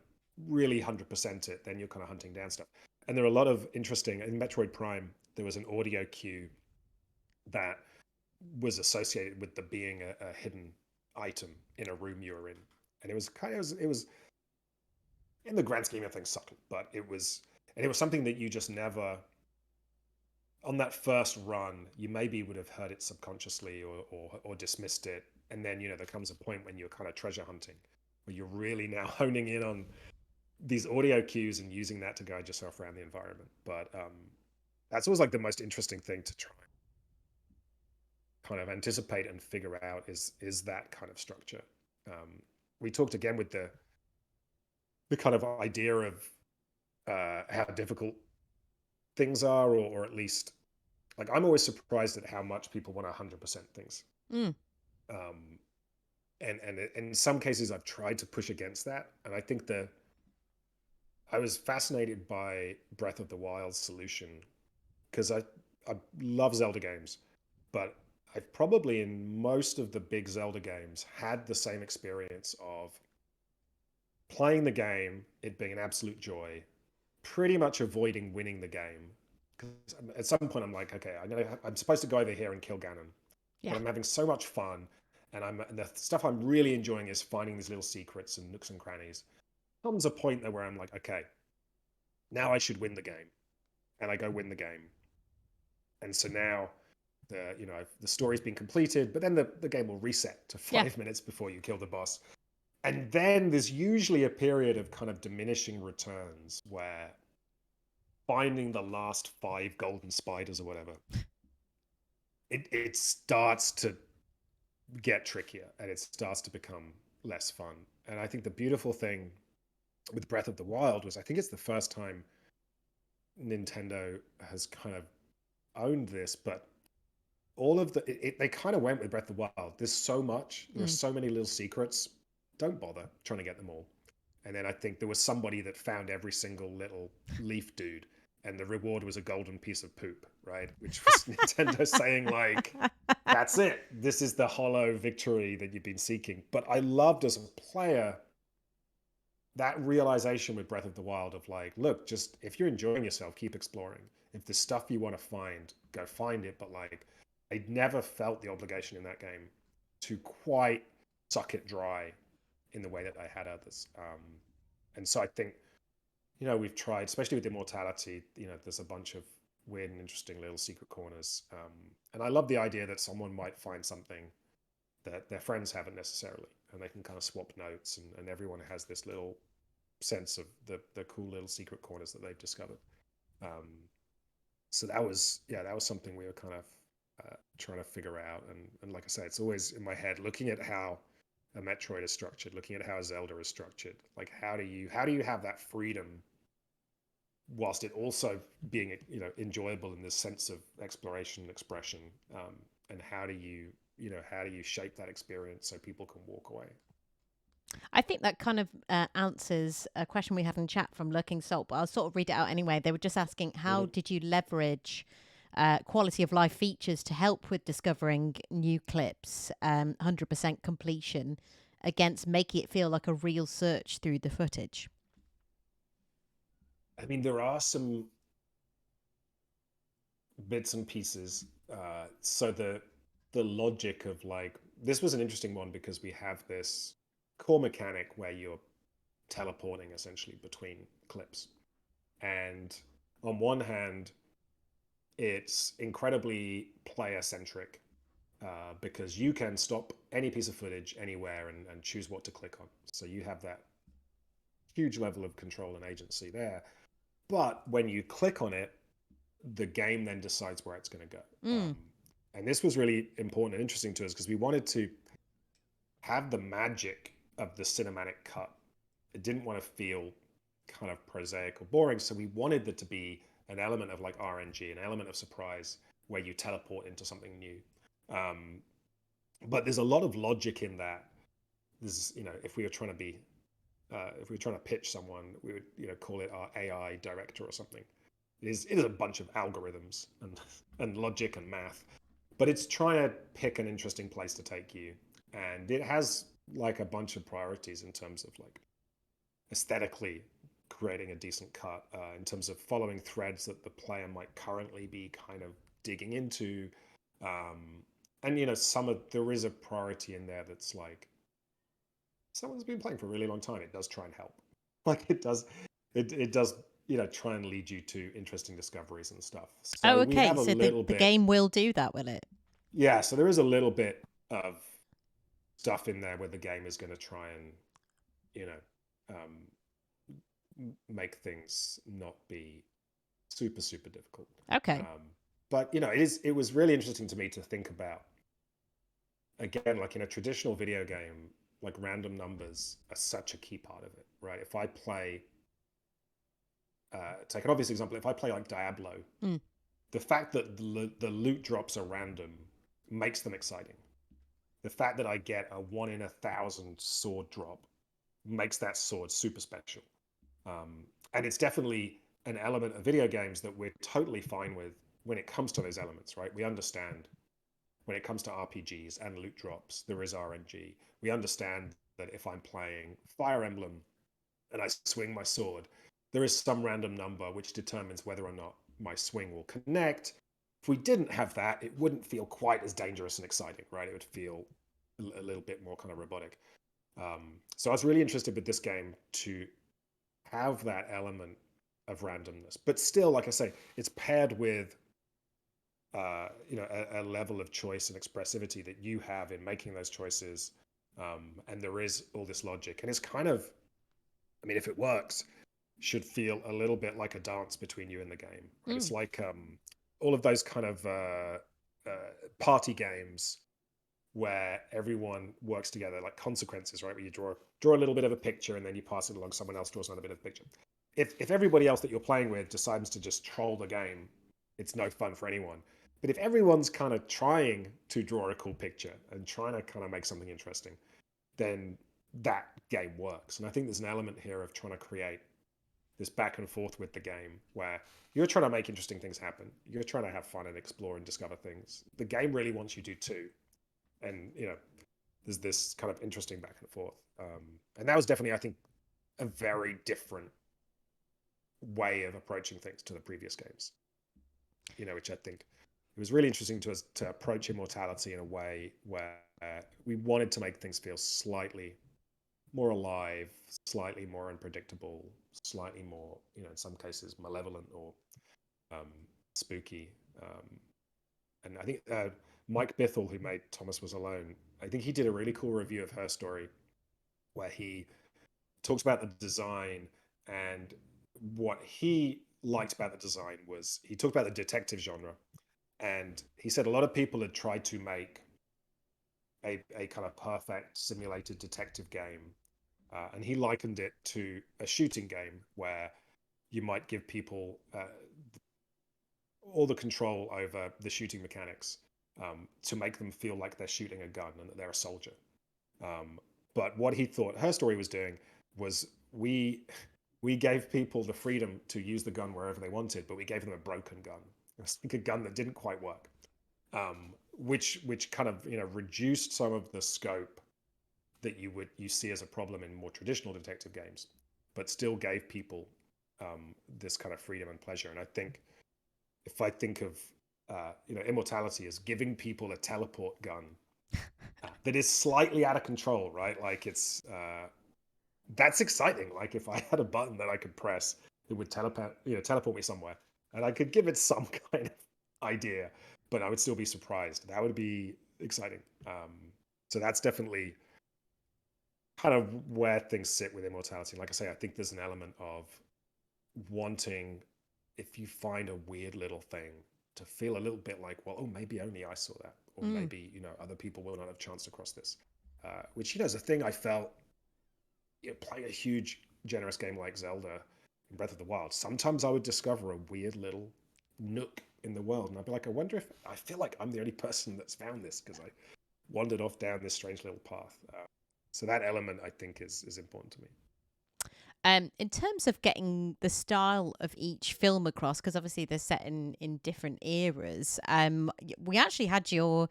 really 100% it, then you're kind of hunting down stuff. And there are a lot of interesting, in Metroid Prime, there was an audio cue that was associated with there being a hidden item in a room you were in. And it was in the grand scheme of things subtle, but it was something that you just never, on that first run, you maybe would have heard it subconsciously or dismissed it. And then, there comes a point when you're kind of treasure hunting, where you're really now honing in on these audio cues and using that to guide yourself around the environment. But that's always like the most interesting thing to try kind of anticipate and figure out is that kind of structure. We talked again with the kind of idea of how difficult things are, or at least, like, I'm always surprised at how much people want 100% things. Mm. And in some cases I've tried to push against that, and I think I was fascinated by Breath of the Wild's solution, because I love Zelda games, but I've probably in most of the big Zelda games had the same experience of playing the game, it being an absolute joy, pretty much avoiding winning the game. Because at some point I'm like, okay, I'm supposed to go over here and kill Ganon, Yeah. but I'm having so much fun, and the stuff I'm really enjoying is finding these little secrets and nooks and crannies. Comes a point there where I'm like, okay, now I should win the game, and I go win the game, and so now the story's been completed, but then the game will reset to 5 minutes before you kill the boss. And then there's usually a period of kind of diminishing returns where finding the last 5 golden spiders or whatever, it starts to get trickier and it starts to become less fun. And I think the beautiful thing with Breath of the Wild was, I think it's the first time Nintendo has kind of owned this, but all of they kind of went with Breath of the Wild. There's so much, there are so many little secrets. Don't bother trying to get them all. And then I think there was somebody that found every single little leaf dude, and the reward was a golden piece of poop, right? Which was Nintendo saying, like, that's it. This is the hollow victory that you've been seeking. But I loved, as a player, that realization with Breath of the Wild of like, look, just if you're enjoying yourself, keep exploring. If there's stuff you want to find, go find it. But like, I never felt the obligation in that game to quite suck it dry in the way that I had others. And so I think, we've tried, especially with Immortality, there's a bunch of weird and interesting little secret corners. And I love the idea that someone might find something that their friends haven't necessarily, and they can kind of swap notes, and everyone has this little sense of the cool little secret corners that they've discovered. So that was something we were kind of trying to figure out. And like I say, it's always in my head, looking at how a Metroid is structured, looking at how a Zelda is structured. Like, how do you have that freedom whilst it also being enjoyable in this sense of exploration and expression, and how do you shape that experience so people can walk away? I think that kind of answers a question we had in chat from Lurking Salt, but I'll sort of read it out anyway. They were just asking, how did you leverage quality of life features to help with discovering new clips, 100% completion against making it feel like a real search through the footage? I mean, there are some bits and pieces. So the logic of like this was an interesting one because we have this core mechanic where you're teleporting essentially between clips, and on one hand, it's incredibly player centric because you can stop any piece of footage anywhere and choose what to click on. So you have that huge level of control and agency there. But when you click on it, the game then decides where it's going to go. And this was really important and interesting to us because we wanted to have the magic of the cinematic cut. It didn't want to feel kind of prosaic or boring. So we wanted there to be an element of like RNG, an element of surprise where you teleport into something new. But there's a lot of logic in that. This, if we were trying to be, if we were trying to pitch someone, we would, call it our AI director or something. It is a bunch of algorithms and logic and math, but it's trying to pick an interesting place to take you, and it has like a bunch of priorities in terms of like aesthetically creating a decent cut, in terms of following threads that the player might currently be kind of digging into, and there is a priority in there that's like someone's been playing for a really long time. It does try and help, like it does try and lead you to interesting discoveries and stuff. So we Okay. have a So little the bit, game will do that, will it? yeah. So there is a little bit of stuff in there where the game is going to try and make things not be super super difficult. Okay. But it was really interesting to me to think about, again, like in a traditional video game, like random numbers are such a key part of it, right? If I play, take an obvious example, if I play like Diablo, the fact that the loot drops are random makes them exciting. The fact that I get a 1 in 1,000 sword drop makes that sword super special. And it's definitely an element of video games that we're totally fine with when it comes to those elements, right? We understand when it comes to RPGs and loot drops, there is RNG. We understand that if I'm playing Fire Emblem and I swing my sword, there is some random number which determines whether or not my swing will connect. If we didn't have that, it wouldn't feel quite as dangerous and exciting, right? It would feel a little bit more kind of robotic. So I was really interested with this game to have that element of randomness, but still, like I say, it's paired with a level of choice and expressivity that you have in making those choices, and there is all this logic, and it's kind of, I mean, if it works, should feel a little bit like a dance between you and the game, right? It's like all of those kind of party games where everyone works together, like Consequences, right? Where you draw a little bit of a picture and then you pass it along, someone else draws another bit of a picture. If everybody else that you're playing with decides to just troll the game, it's no fun for anyone. But if everyone's kind of trying to draw a cool picture and trying to kind of make something interesting, then that game works. And I think there's an element here of trying to create this back and forth with the game where you're trying to make interesting things happen. You're trying to have fun and explore and discover things. The game really wants you to too. And, there's this kind of interesting back and forth. And that was definitely, I think, a very different way of approaching things to the previous games, which I think it was really interesting to us to approach Immortality in a way where we wanted to make things feel slightly more alive, slightly more unpredictable, slightly more, in some cases, malevolent or spooky. And I think Mike Bithell, who made Thomas Was Alone, I think he did a really cool review of Her Story where he talks about the design, and what he liked about the design was he talked about the detective genre, and he said a lot of people had tried to make a kind of perfect simulated detective game, and he likened it to a shooting game where you might give people all the control over the shooting mechanics, to make them feel like they're shooting a gun and that they're a soldier. But what he thought Her Story was doing was we gave people the freedom to use the gun wherever they wanted, but we gave them a broken gun. It was like a gun that didn't quite work, which kind of reduced some of the scope that you see as a problem in more traditional detective games, but still gave people this kind of freedom and pleasure. And I think if I think of Immortality as giving people a teleport gun that is slightly out of control, right? Like that's exciting. Like if I had a button that I could press, it would teleport me somewhere, and I could give it some kind of idea, but I would still be surprised. That would be exciting. So that's definitely kind of where things sit with Immortality. Like I say, I think there's an element of wanting, if you find a weird little thing, to feel a little bit like, well, oh, maybe only I saw that, or maybe other people will not have chanced across this, which is a thing I felt playing a huge, generous game like Zelda and Breath of the Wild. Sometimes I would discover a weird little nook in the world, and I'd be like, I feel like I'm the only person that's found this because I wandered off down this strange little path. So that element, I think, is important to me. In terms of getting the style of each film across, because obviously they're set in different eras, we actually had your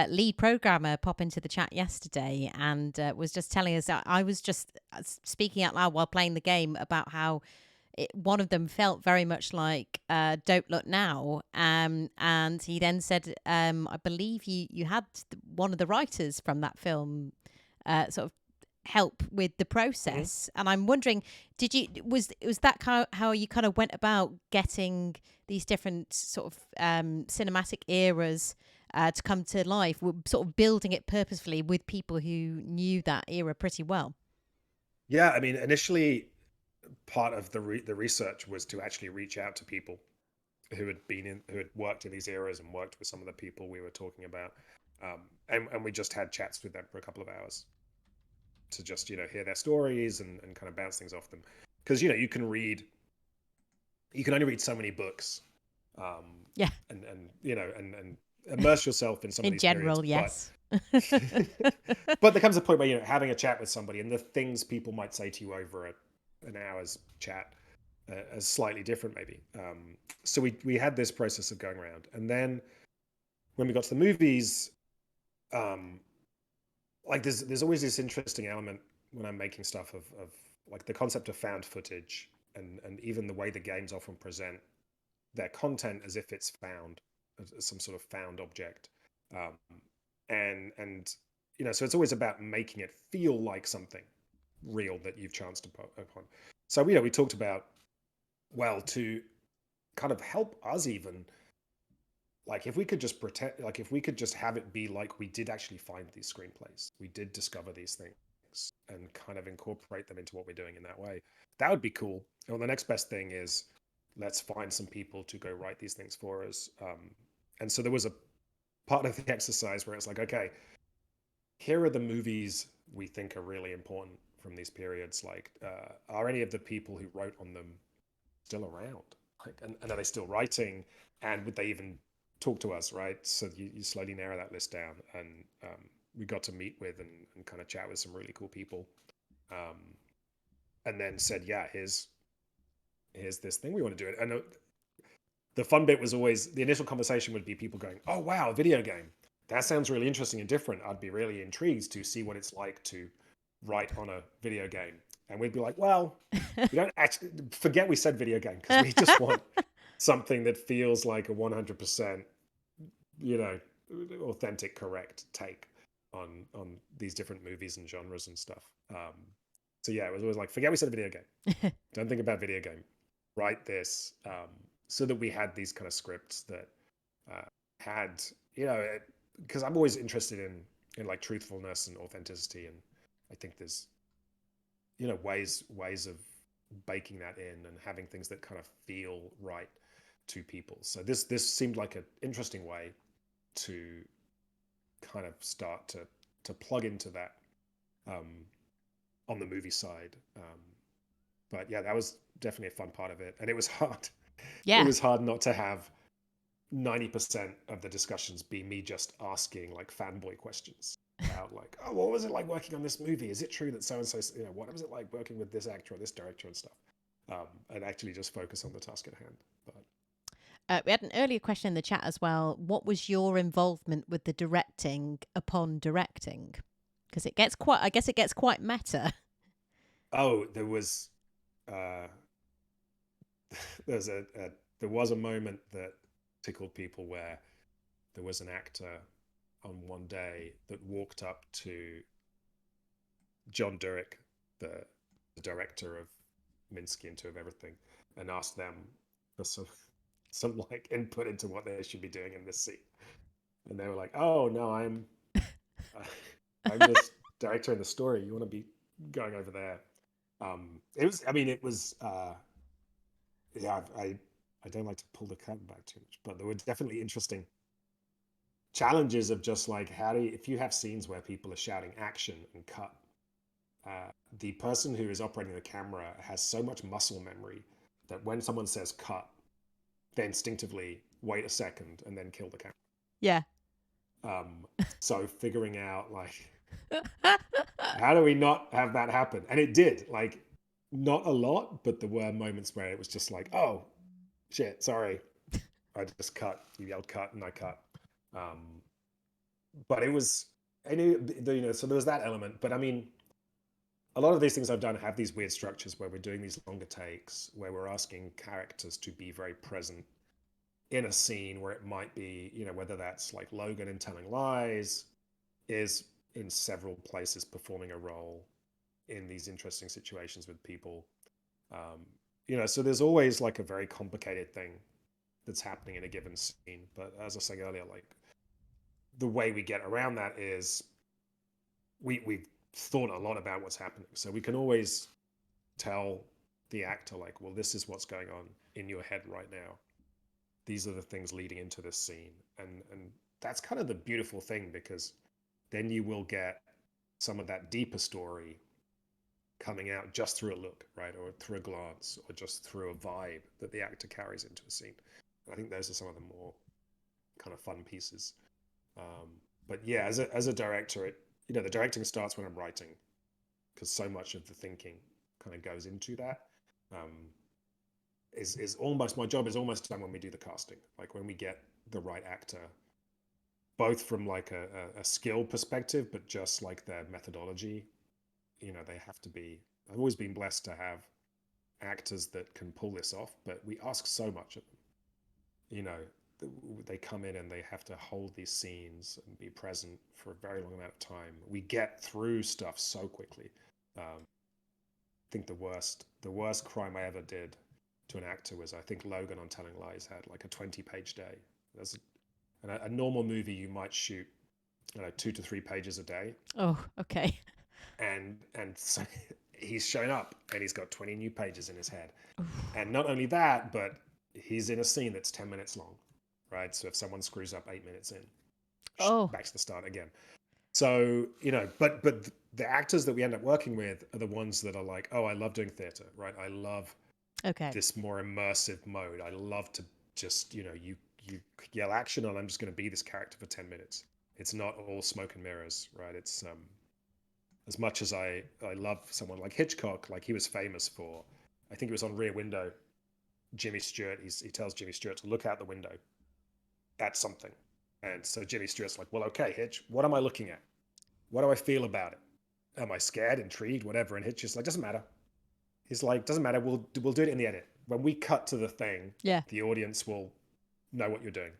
lead programmer pop into the chat yesterday and was just telling us that I was just speaking out loud while playing the game about how one of them felt very much like Don't Look Now. And he then said, I believe you had one of the writers from that film sort of help with the process. And I'm wondering, was that kind of how you kind of went about getting these different sort of cinematic eras to come to life, sort of building it purposefully with people who knew that era pretty well? Yeah, I mean, initially part of the research was to actually reach out to people who had worked in these eras and worked with some of the people we were talking about, and we just had chats with them for a couple of hours to just hear their stories and kind of bounce things off them, because you can only read so many books, Yeah, and immerse yourself in some of in these periods, general, yes. but there comes a point where having a chat with somebody and the things people might say to you over an hour's chat is slightly different maybe. So we had this process of going around, and then when we got to the movies, like there's always this interesting element when I'm making stuff of like the concept of found footage, and even the way the games often present their content as if it's found, as some sort of found object, um, and so it's always about making it feel like something real that you've chanced upon. So we talked about, well, to kind of help us, even like if we could just pretend, like if we could just have it be like we did actually find these screenplays, we did discover these things and kind of incorporate them into what we're doing in that way, that would be cool. And the next best thing is, let's find some people to go write these things for us. And so there was a part of the exercise where it's like, okay, here are the movies we think are really important from these periods. Like, are any of the people who wrote on them still around? Like, and are they still writing? And would they even talk to us, right? So you slowly narrow that list down, and we got to meet with and kind of chat with some really cool people, and then said, yeah, here's this thing we want to do it. And the fun bit was always, the initial conversation would be people going, oh wow, a video game, that sounds really interesting and different. I'd be really intrigued to see what it's like to write on a video game. And we'd be like, well, we don't actually, forget we said video game, because we just want something that feels like a 100% authentic, correct take on these different movies and genres and stuff. So yeah, it was always like, forget we said video game, don't think about video game, write this, so that we had these kind of scripts that had, because I'm always interested in like truthfulness and authenticity, and I think there's ways of baking that in and having things that kind of feel right to people. So this seemed like an interesting way to kind of start to plug into that on the movie side. But yeah, that was definitely a fun part of it, and it was hard. Yeah. It was hard not to have 90% of the discussions be me just asking like fanboy questions about like, oh, what was it like working on this movie? Is it true that so and so, what was it like working with this actor or this director and stuff? And actually just focus on the task at hand. But We had an earlier question in the chat as well. What was your involvement with the directing upon directing? Because it gets quite, I guess it gets quite meta. Oh, there was there's there was a moment that tickled people where there was an actor on one day that walked up to John Durick, the director of Minsky and Two of Everything, and asked them for some like input into what they should be doing in this scene. And they were like, "Oh no, I'm this director in the story. You want to be going over there?" It was. I mean, it was. Yeah, I don't like to pull the curtain back too much, but there were definitely interesting challenges of just like how do you, if you have scenes where people are shouting action and cut, the person who is operating the camera has so much muscle memory that when someone says cut, they instinctively wait a second and then kill the camera. Yeah. So figuring out like how do we not have that happen, and it did. Like not a lot, but there were moments where it was just like, oh shit, sorry, I just cut. You yelled cut, and I cut. Um, but it was, I knew, you know, so there was that element. But I mean, a lot of these things I've done have these weird structures where we're doing these longer takes, where we're asking characters to be very present in a scene where it might be, you know, whether that's like Logan in Telling Lies is in several places performing a role in these interesting situations with people. You know, so there's always like a very complicated thing that's happening in a given scene. But as I was saying earlier, like the way we get around that is we've thought a lot about what's happening. So we can always tell the actor like, well, this is what's going on in your head right now. These are the things leading into this scene. And that's kind of the beautiful thing, because then you will get some of that deeper story coming out just through a look, right? Or through a glance, or just through a vibe that the actor carries into a scene. I think those are some of the more kind of fun pieces. But yeah, as a director, you know, the directing starts when I'm writing, because so much of the thinking kind of goes into that. Is almost, my job is almost done when we do the casting, like when we get the right actor, both from like a skill perspective, but just like their methodology. You know, they have to be. I've always been blessed to have actors that can pull this off, but we ask so much of them. You know, they come in and they have to hold these scenes and be present for a very long amount of time. We get through stuff so quickly. I think the worst crime I ever did to an actor was, I think Logan on Telling Lies had like a 20-page day. That's a normal movie you might shoot, you know, 2 to 3 pages a day. Oh, okay. And so he's shown up and he's got 20 new pages in his head. And not only that, but he's in a scene that's 10 minutes long, right? So if someone screws up 8 minutes in, back to the start again. So, you know, but the actors that we end up working with are the ones that are like, oh, I love doing theater, right? I love this more immersive mode. I love to just, you know, you yell action and I'm just going to be this character for 10 minutes. It's not all smoke and mirrors, right? It's as much as I love someone like Hitchcock, like he was famous for, I think it was on Rear Window, Jimmy Stewart, he tells Jimmy Stewart to look out the window at something. And so Jimmy Stewart's like, well, okay, Hitch, what am I looking at? What do I feel about it? Am I scared, intrigued, whatever? And Hitch is like, doesn't matter. He's like, doesn't matter. We'll do it in the edit. When we cut to the thing, the audience will know what you're doing.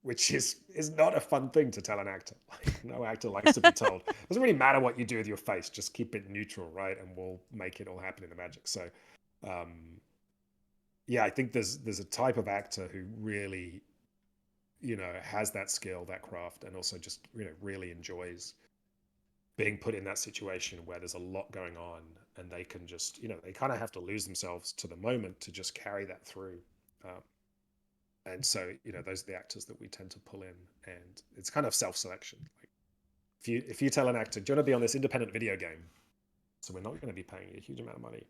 Which is not a fun thing to tell an actor. Like, no actor likes to be told. It doesn't really matter what you do with your face. Just keep it neutral, right? And we'll make it all happen in the magic. So, yeah, I think there's a type of actor who really, you know, has that skill, that craft, and also just, you know, really enjoys being put in that situation where there's a lot going on, and they can just, you know, they kind of have to lose themselves to the moment to just carry that through. And so, you know, those are the actors that we tend to pull in, and it's kind of self-selection. Like if you tell an actor, do you want to be on this independent video game? So we're not going to be paying you a huge amount of money.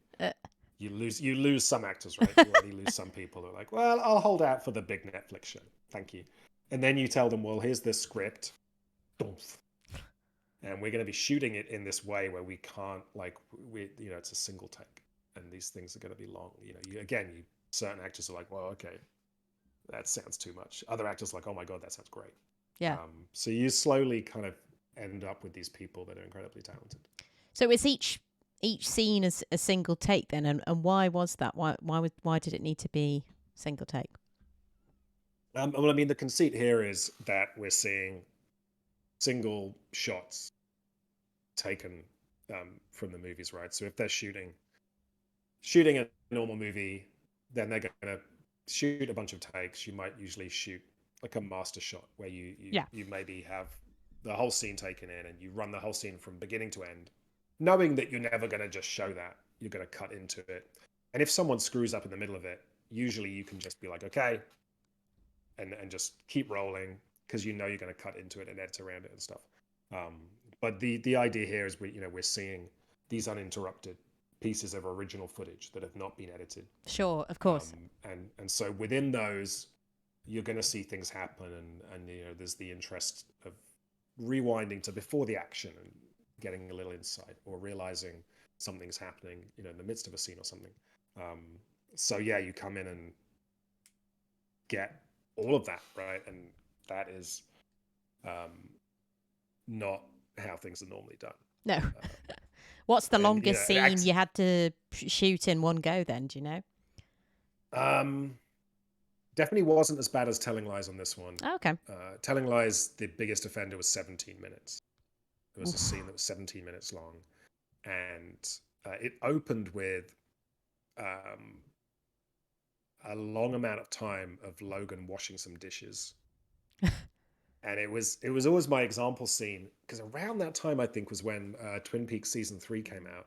You lose some actors, right? You already lose some people who are like, well, I'll hold out for the big Netflix show. Thank you. And then you tell them, well, here's this script. And we're going to be shooting it in this way where we can't, like, you know, it's a single take, and these things are going to be long. You know, you certain actors are like, well, okay, that sounds too much. Other actors are like, oh my God, that sounds great. Yeah. So you slowly kind of end up with these people that are incredibly talented. So it's each scene as a single take then, and why was that? Why did it need to be single take? Well, I mean, the conceit here is that we're seeing single shots taken from the movies, right? So if they're shooting a normal movie, then they're going to shoot a bunch of takes. You might usually shoot like a master shot where you maybe have the whole scene taken in and you run the whole scene from beginning to end, knowing that you're never going to just show that. You're going to cut into it. And if someone screws up in the middle of it, usually you can just be like, okay, and just keep rolling because you know you're going to cut into it and edit around it and stuff. But the idea here is we're seeing these uninterrupted pieces of original footage that have not been edited. Sure, of course. And so within those, you're going to see things happen, and there's the interest of rewinding to before the action and getting a little insight or realizing something's happening, in the midst of a scene or something. So yeah, you come in and get all of that, right? And that is not how things are normally done. No. What's the longest scene you had to shoot in one go then, do you know? Definitely wasn't as bad as Telling Lies on this one. Oh, okay. Telling Lies, the biggest offender was 17 minutes. It was a scene that was 17 minutes long. And it opened with a long amount of time of Logan washing some dishes. And it was always my example scene, because around that time, I think, was when Twin Peaks season 3 came out.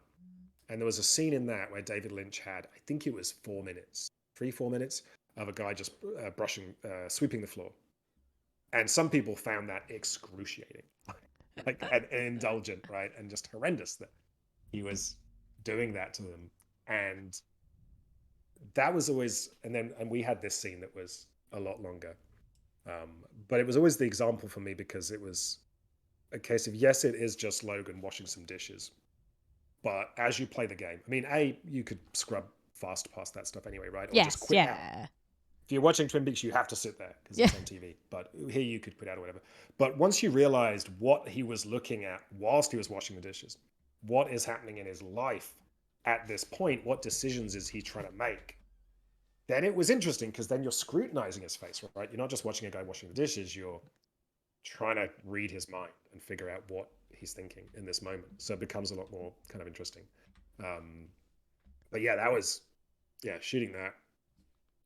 And there was a scene in that where David Lynch had, I think it was 4 minutes, 4 minutes of a guy just sweeping the floor. And some people found that excruciating, like and indulgent, right? And just horrendous that he was doing that to them. And that was always, and we had this scene that was a lot longer. But it was always the example for me because it was a case of, yes, it is just Logan washing some dishes. But as you play the game, I mean, you could scrub fast past that stuff anyway, right? Or just quit out. If you're watching Twin Peaks, you have to sit there because it's on TV. But here you could quit out or whatever. But once you realized what he was looking at whilst he was washing the dishes, what is happening in his life at this point, what decisions is he trying to make, then it was interesting because then you're scrutinizing his face, right? You're not just watching a guy washing the dishes, you're trying to read his mind and figure out what he's thinking in this moment. So it becomes a lot more kind of interesting. But yeah, shooting that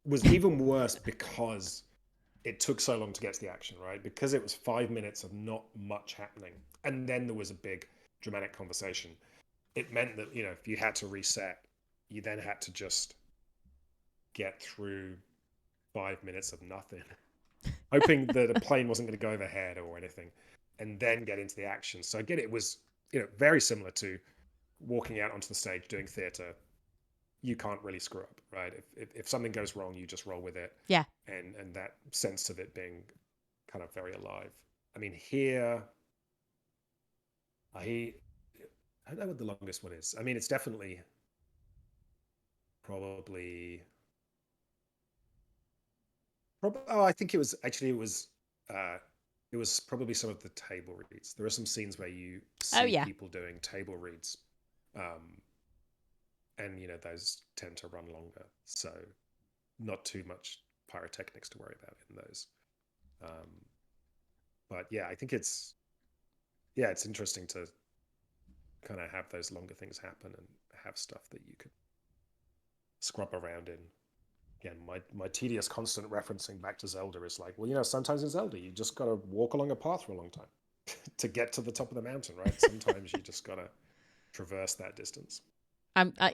was even worse because it took so long to get to the action, right? Because it was 5 minutes of not much happening. And then there was a big dramatic conversation. It meant that, if you had to reset, you then had to just get through 5 minutes of nothing, hoping that a plane wasn't going to go overhead or anything, and then get into the action. So again, it was, very similar to walking out onto the stage doing theater. You can't really screw up, right? If something goes wrong, you just roll with it. Yeah. And that sense of it being kind of very alive. I mean, here, I don't know what the longest one is. I mean, it's definitely probably. I think it was probably some of the table reads. There are some scenes where you see people doing table reads, and those tend to run longer, so not too much pyrotechnics to worry about in those. But yeah, I think it's interesting to kind of have those longer things happen and have stuff that you could scrub around in. Again, my tedious constant referencing back to Zelda is like, well, sometimes in Zelda, you just got to walk along a path for a long time to get to the top of the mountain, right? Sometimes you just got to traverse that distance.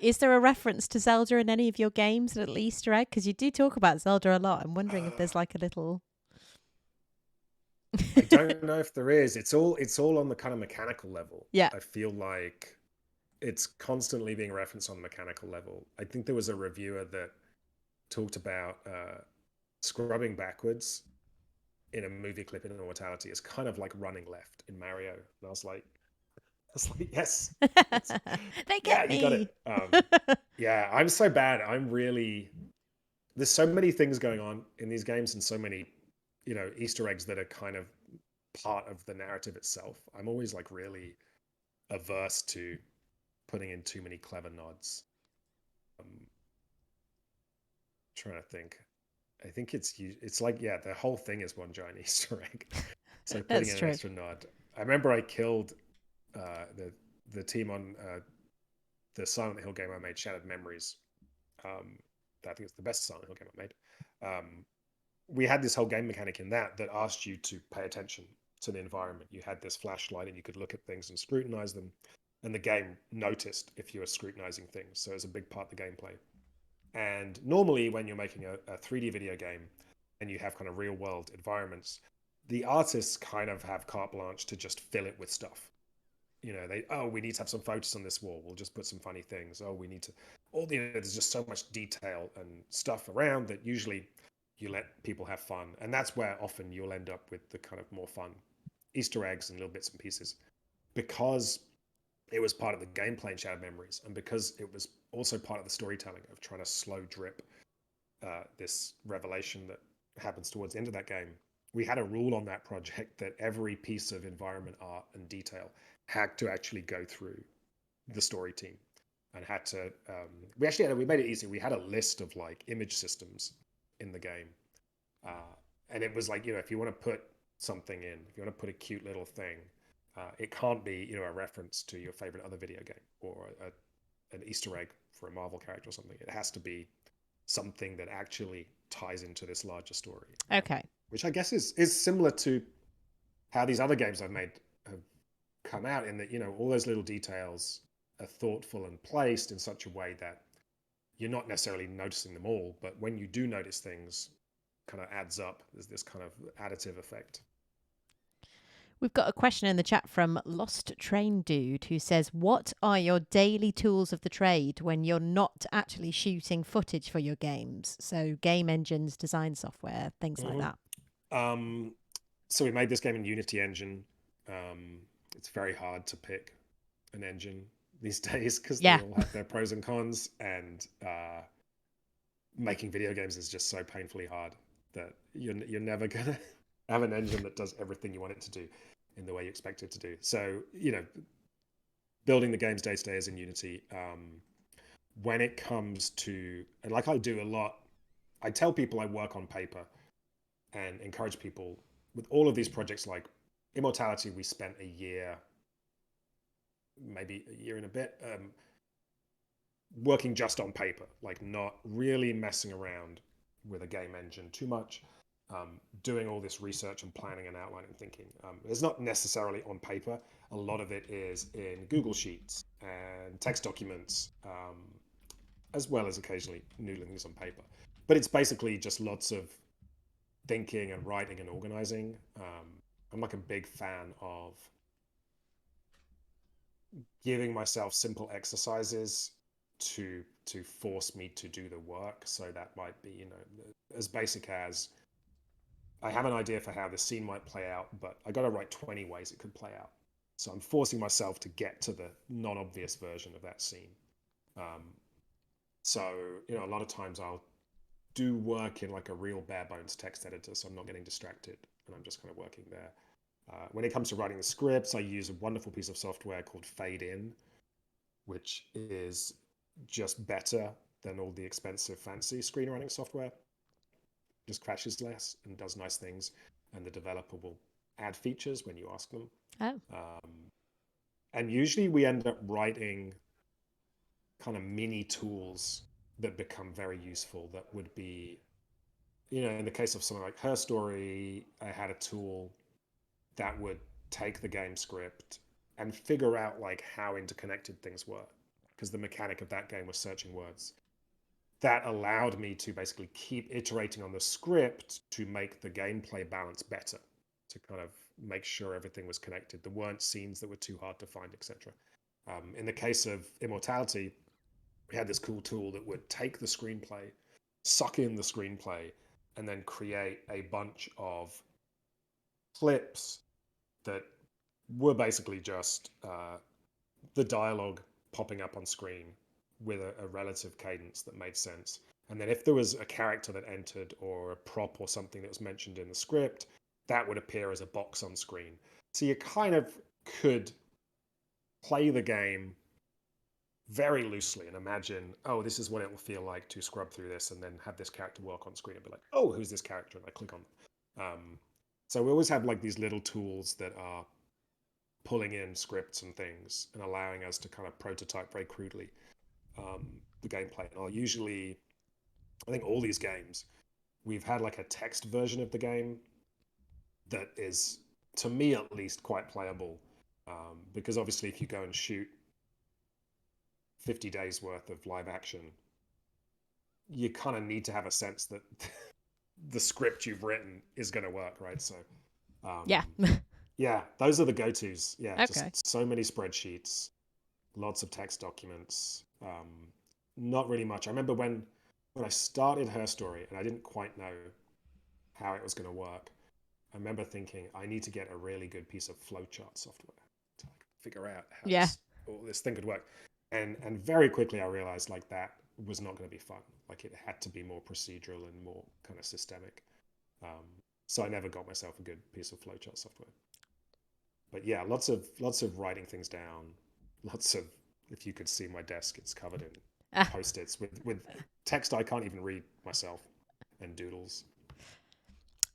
Is there a reference to Zelda in any of your games, at least, right? Because you do talk about Zelda a lot. I'm wondering if there's like a little... I don't know if there is. It's all on the kind of mechanical level. Yeah. I feel like it's constantly being referenced on the mechanical level. I think there was a reviewer that talked about scrubbing backwards in a movie clip in Immortality is kind of like running left in Mario. And I was like, yes. They get me. You got it. Yeah, I'm so bad. I'm really there's so many things going on in these games and so many, Easter eggs that are kind of part of the narrative itself. I'm always like really averse to putting in too many clever nods. Trying to think. I think it's like, yeah, the whole thing is one giant Easter egg. So putting That's in an true. extra nod. I remember I killed the team on the Silent Hill game I made, Shattered Memories. I think it's the best Silent Hill game I made. We had this whole game mechanic in that asked you to pay attention to the environment. You had this flashlight and you could look at things and scrutinize them, and the game noticed if you were scrutinizing things. So it's a big part of the gameplay. And normally, when you're making a 3D video game and you have kind of real world environments, the artists kind of have carte blanche to just fill it with stuff. We need to have some photos on this wall. We'll just put some funny things. Oh, we need to, there's just so much detail and stuff around that usually you let people have fun. And that's where often you'll end up with the kind of more fun Easter eggs and little bits and pieces, because it was part of the gameplay in Shattered Memories, and because it was also part of the storytelling of trying to slow drip this revelation that happens towards the end of that game. We had a rule on that project that every piece of environment art and detail had to actually go through the story team, and had to. We made it easy. We had a list of like image systems in the game, and it was like, if you want to put something in, if you want to put a cute little thing, it can't be, a reference to your favorite other video game or an Easter egg for a Marvel character or something. It has to be something that actually ties into this larger story. Okay. Which I guess is similar to how these other games I've made have come out, in that, all those little details are thoughtful and placed in such a way that you're not necessarily noticing them all, but when you do notice things, kind of adds up. There's this kind of additive effect. We've got a question in the chat from Lost Train Dude, who says, what are your daily tools of the trade when you're not actually shooting footage for your games? So game engines, design software, things like that. So we made this game in Unity engine. It's very hard to pick an engine these days because they all have their pros and cons, and making video games is just so painfully hard that you're never gonna have an engine that does everything you want it to do in the way you expect it to do. So, building the games day to day is in Unity. When it comes to, and like I do a lot, I tell people I work on paper and encourage people with all of these projects. Like Immortality, we spent a year, maybe a year and a bit, working just on paper, like not really messing around with a game engine too much, doing all this research and planning and outlining and thinking. It's not necessarily on paper. A lot of it is in Google Sheets and text documents, as well as occasionally noodling things on paper. But it's basically just lots of thinking and writing and organizing. I'm like a big fan of giving myself simple exercises to force me to do the work. So that might be, as basic as, I have an idea for how the scene might play out, but I got to write 20 ways it could play out. So I'm forcing myself to get to the non-obvious version of that scene. So, a lot of times I'll do work in like a real bare bones text editor, so I'm not getting distracted and I'm just kind of working there. When it comes to writing the scripts, I use a wonderful piece of software called Fade In, which is just better than all the expensive fancy screenwriting software. Just crashes less and does nice things, and the developer will add features when you ask them. And usually we end up writing kind of mini tools that become very useful. That would be, in the case of something like Her Story, I had a tool that would take the game script and figure out like how interconnected things were, because the mechanic of that game was searching words. That allowed me to basically keep iterating on the script to make the gameplay balance better, to kind of make sure everything was connected. There weren't scenes that were too hard to find, etc. In the case of Immortality, we had this cool tool that would take the screenplay, suck in the screenplay, and then create a bunch of clips that were basically just the dialogue popping up on screen with a relative cadence that made sense. And then if there was a character that entered or a prop or something that was mentioned in the script, that would appear as a box on screen. So you kind of could play the game very loosely and imagine, oh, this is what it will feel like to scrub through this, and then have this character walk on screen and be like, oh, who's this character? And I click on them. So we always have like these little tools that are pulling in scripts and things and allowing us to kind of prototype very crudely the gameplay. And I think all these games, we've had like a text version of the game that is, to me at least, quite playable. Because obviously, if you go and shoot 50 days worth of live action, you kind of need to have a sense that the script you've written is going to work, right? So, Yeah. yeah, those are the go-tos. Yeah, Okay. just so many spreadsheets, lots of text documents. Not really much. I remember when I started Her Story and I didn't quite know how it was going to work. I remember thinking I need to get a really good piece of flowchart software to like figure out how Yeah. this thing could work. And very quickly I realized like that was not going to be fun. Like it had to be more procedural and more kind of systemic. Um, so I never got myself a good piece of flowchart software. But yeah, lots of writing things down. Lots of, if you could see my desk, it's covered in post-its with text I can't even read myself, and doodles.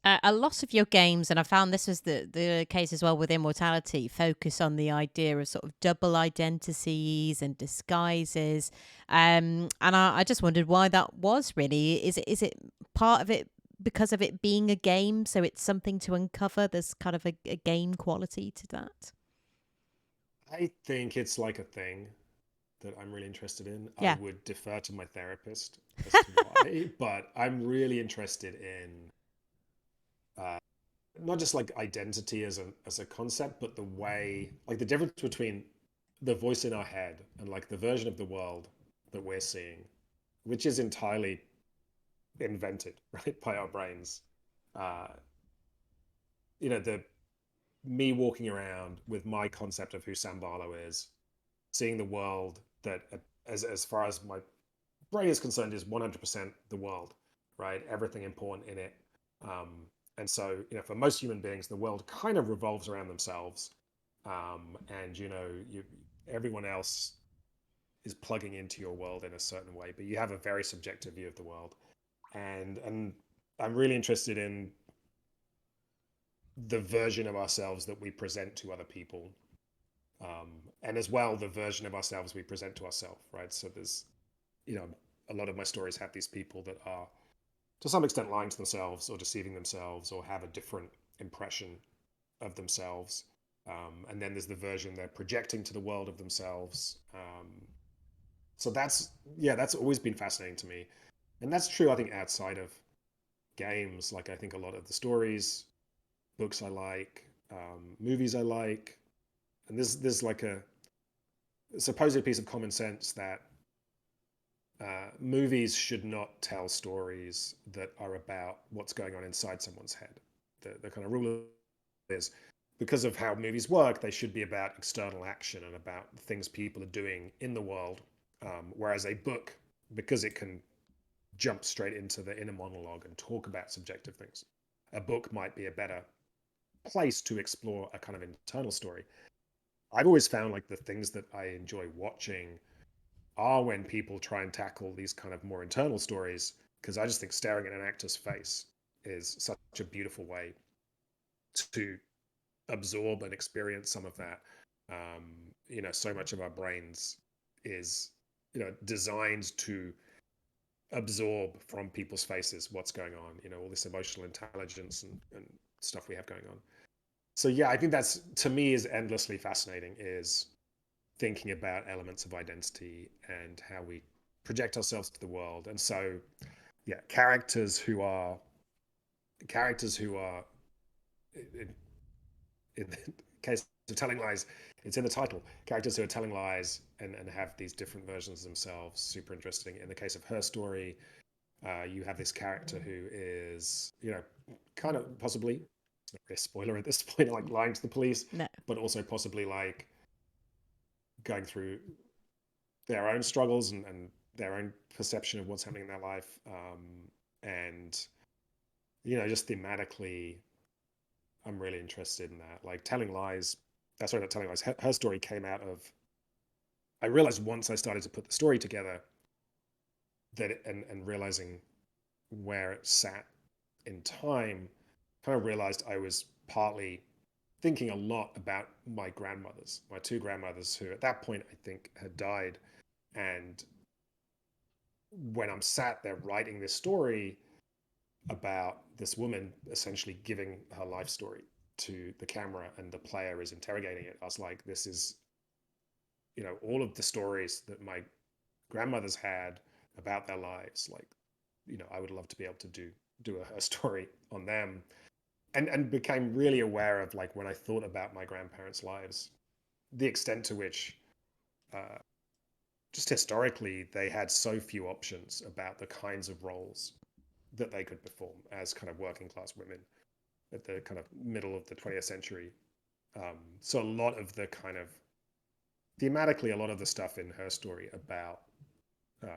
A lot of your games, and I found this was the case as well with Immortality, focus on the idea of sort of double identities and disguises. And I just wondered why that was really. Is it part of it because of it being a game, so it's something to uncover? There's kind of a game quality to that. I think it's like a thing that I'm really interested in. I Yeah. would defer to my therapist as to why, but I'm really interested in uh, not just like identity as a concept, but the way, like the difference between the voice in our head and like the version of the world that we're seeing, which is entirely invented, right, by our brains. Uh, the me walking around with my concept of who Sam Barlow is, seeing the world that, as far as my brain is concerned, is 100% the world, right? Everything important in it. And so, for most human beings, the world kind of revolves around themselves. And, everyone else is plugging into your world in a certain way, but you have a very subjective view of the world. And I'm really interested in the version of ourselves that we present to other people, and as well the version of ourselves we present to ourselves, right? So there's, you know, a lot of my stories have these people that are to some extent lying to themselves or deceiving themselves or have a different impression of themselves. And then there's the version they're projecting to the world of themselves. So that's always been fascinating to me. And that's true, I think, outside of games. Like, I think a lot of the stories, books I like, movies I like, and there's like a supposed piece of common sense that movies should not tell stories that are about what's going on inside someone's head. The kind of rule is, because of how movies work, they should be about external action and about things people are doing in the world. Whereas a book, because it can jump straight into the inner monologue and talk about subjective things, a book might be a better place to explore a kind of internal story. I've always found like the things that I enjoy watching are when people try and tackle these kind of more internal stories, because I just think staring at an actor's face is such a beautiful way to absorb and experience some of that. So much of our brains is, designed to absorb from people's faces what's going on, all this emotional intelligence and stuff we have going on. So yeah, I think that's, to me, is endlessly fascinating, is thinking about elements of identity and how we project ourselves to the world. And so, yeah, characters who are in the case of telling lies, it's in the title. Characters who are telling lies and have these different versions of themselves. Super interesting. In the case of Her Story, you have this character who is, kind of possibly, it's not really a spoiler at this point, like lying to the police, No. but also possibly like going through their own struggles and their own perception of what's happening in their life, and just thematically, I'm really interested in that. Like Telling Lies, sorry, not Telling Lies. Her story came out of. I realized once I started to put the story together that and realizing where it sat in time, kind of realized I was partly thinking a lot about my grandmothers, my two grandmothers, who at that point I think had died. And when I'm sat there writing this story about this woman essentially giving her life story to the camera and the player is interrogating it, I was like, this is, all of the stories that my grandmothers had about their lives. Like, I would love to be able to do her story on them, and became really aware of, like, when I thought about my grandparents' lives, the extent to which uh, just historically they had so few options about the kinds of roles that they could perform as kind of working class women at the kind of middle of the 20th century. So a lot of the kind of thematically, a lot of the stuff in her story about um,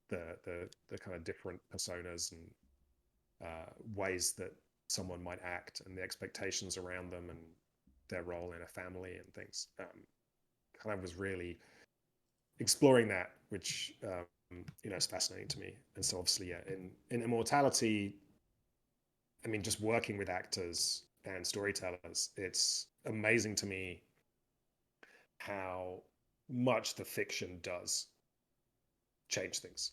the kind of different personas and ways that someone might act and the expectations around them and their role in a family and things, kind of was really exploring that, which is fascinating to me. And so obviously, yeah, in Immortality, I mean, just working with actors and storytellers, it's amazing to me how much the fiction does change things.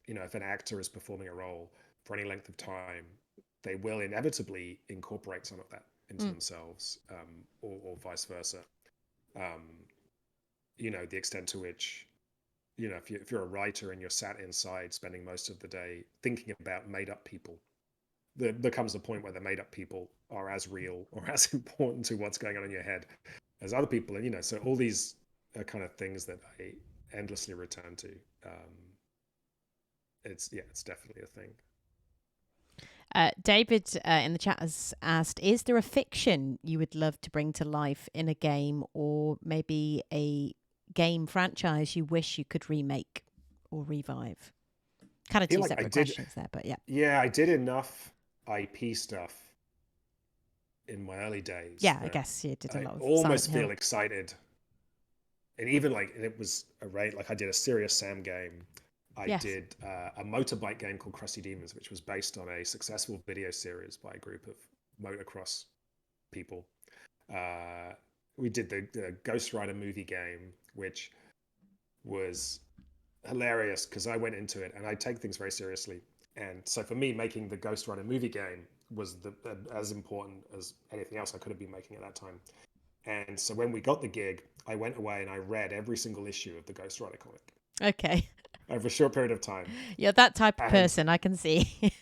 If an actor is performing a role for any length of time, they will inevitably incorporate some of that into themselves, or vice versa. The extent to which, if you're a writer and you're sat inside spending most of the day thinking about made up people, there becomes a point where the made up people are as real or as important to what's going on in your head as other people. And, so all these are kind of things that I endlessly return to. It's definitely a thing. David in the chat has asked, is there a fiction you would love to bring to life in a game, or maybe a game franchise you wish you could remake or revive? Kind of two separate questions there, but yeah. Yeah, I did enough IP stuff in my early days. Yeah, I guess you did a lot of almost Silent Hill. feel excited. And even and it was a rate, like I did a Serious Sam game. I did a motorbike game called Crusty Demons, which was based on a successful video series by a group of motocross people. We did the Ghost Rider movie game, which was hilarious because I went into it and I take things very seriously. And so for me, making the Ghost Rider movie game was as important as anything else I could have been making at that time. And so when we got the gig, I went away and I read every single issue of the Ghost Rider comic. Okay. Over a short period of time. You're that type of person, I can see.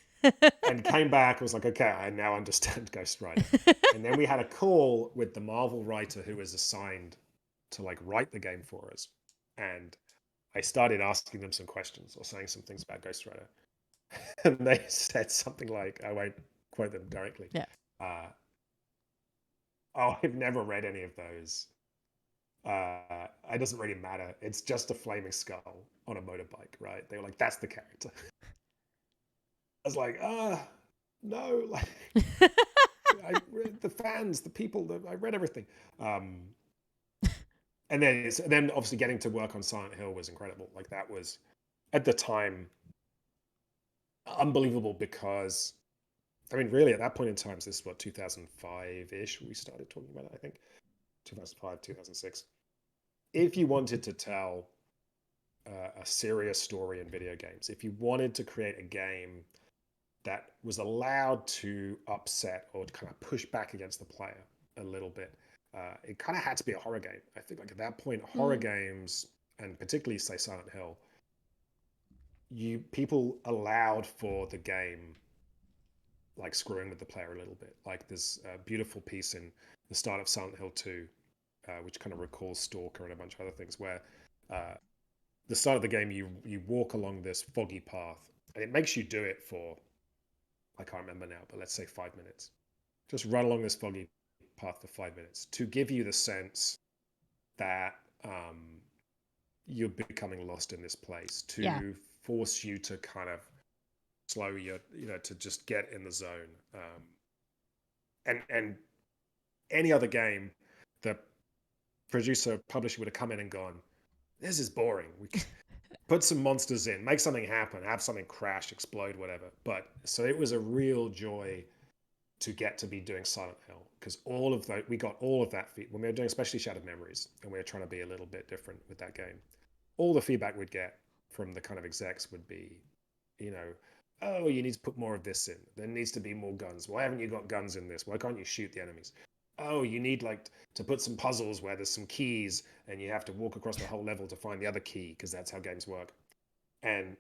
And came back, was like, okay, I now understand Ghost Rider. And then we had a call with the Marvel writer who was assigned to write the game for us. And I started asking them some questions or saying some things about Ghost Rider. And they said something like, I won't quote them directly. Yeah. I've never read any of those. It doesn't really matter. It's just a flaming skull on a motorbike, right? They were like, that's the character. I was like, no. I read the fans, the people, I read everything. And then obviously getting to work on Silent Hill was incredible. That was, at the time, unbelievable because, really at that point in time, this is what, 2005-ish, we started talking about it, I think. 2005, 2006. If you wanted to tell a serious story in video games, if you wanted to create a game that was allowed to upset or to kind of push back against the player a little bit, it kind of had to be a horror game. I think at that point, horror games, and particularly say Silent Hill, people allowed for the game screwing with the player a little bit. There's a beautiful piece in the start of Silent Hill 2, which kind of recalls Stalker and a bunch of other things, where the start of the game, you walk along this foggy path, and it makes you do it for, I can't remember now, but let's say 5 minutes. Just run along this foggy path for 5 minutes to give you the sense that you're becoming lost in this place, Yeah. to force you to kind of slow your, to just get in the zone. And any other game, the producer publisher would have come in and gone, this is boring. We put some monsters in, make something happen, have something crash, explode, whatever. But so it was a real joy to get to be doing Silent Hill, because all of that, we got all of that when we were doing, especially Shattered Memories, and we were trying to be a little bit different with that game. All the feedback we'd get from the kind of execs would be, you know, oh, you need to put more of this in. There needs to be more guns. Why haven't you got guns in this? Why can't you shoot the enemies? Oh, you need like to put some puzzles where there's some keys and you have to walk across the whole level to find the other key, because that's how games work. And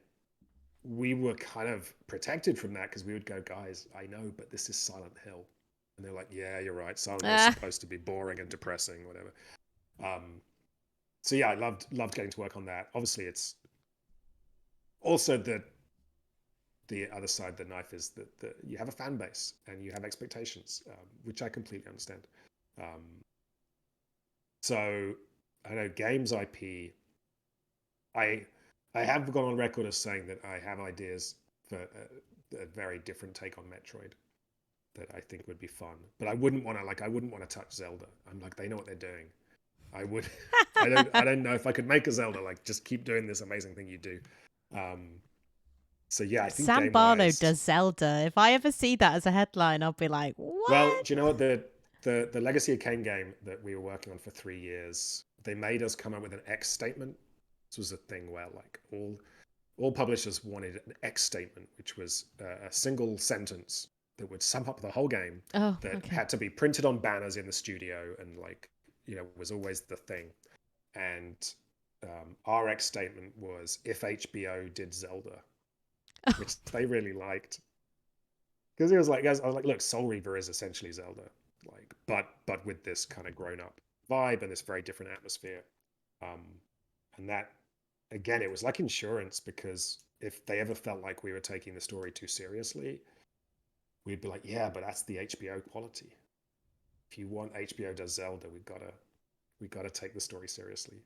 we were kind of protected from that, because we would go, guys, I know, but this is Silent Hill. And they're like, yeah, you're right. Silent Hill's supposed to be boring and depressing, whatever. So yeah, I loved getting to work on that. Obviously, it's also the other side of the knife is that you have a fan base and you have expectations, which I completely understand. So I know games IP. I have gone on record as saying that I have ideas for a very different take on Metroid that I think would be fun, but I wouldn't want to touch Zelda. I'm like, they know what they're doing. I would. I don't know if I could make a Zelda. Like, just keep doing this amazing thing you do. So yeah, I think Sam game Barlow wise. does Zelda. If I ever see that as a headline, I'll be like, Well, what? do you know what, the Legacy of Kain game that we were working on for 3 years? They made us come up with an X statement. This was a thing where like all publishers wanted an X statement, which was a single sentence that would sum up the whole game, Oh, that okay. had to be printed on banners in the studio, and like, was always the thing. And our X statement was, if HBO did Zelda, which they really liked, because it was like, guys, I was like, look, Soul Reaver is essentially Zelda, like, but with this kind of grown up vibe and this very different atmosphere. Um, and that, again, it was like insurance, because if they ever felt like we were taking the story too seriously, we'd be like, yeah, but that's the HBO quality. If you want HBO does Zelda, we gotta take the story seriously.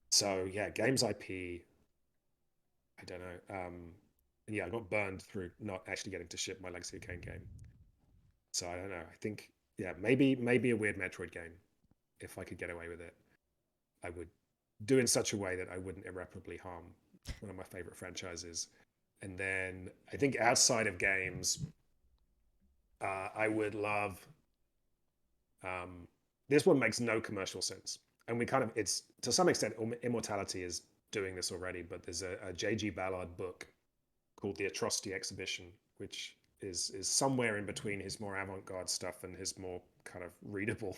So yeah, games IP, I don't know. Yeah, I got burned through not actually getting to ship my Legacy of Kain game. So I don't know. I think, yeah, maybe a weird Metroid game, if I could get away with it, I would do in such a way that I wouldn't irreparably harm one of my favorite franchises. And then I think outside of games, I would love. This one makes no commercial sense, and we kind of, it's to some extent, Immortality is doing this already. But there's a J.G. Ballard book called The Atrocity Exhibition, which is somewhere in between his more avant-garde stuff and his more kind of readable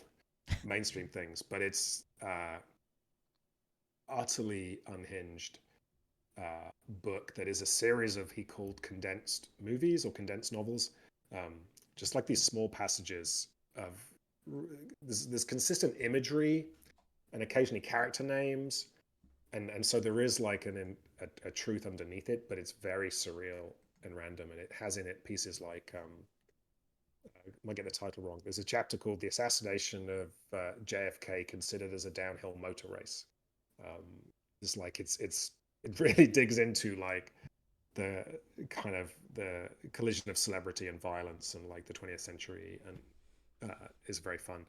mainstream things. But it's utterly unhinged book that is a series of, he called, condensed movies or condensed novels, um, just like these small passages of this consistent imagery and occasionally character names, and so there is like a truth underneath it, but it's very surreal and random, and it has in it pieces like, I might get the title wrong. There's a chapter called "The Assassination of JFK Considered as a Downhill Motor Race." Um, it's like it really digs into like the kind of the collision of celebrity and violence and like the 20th century, and is very fun.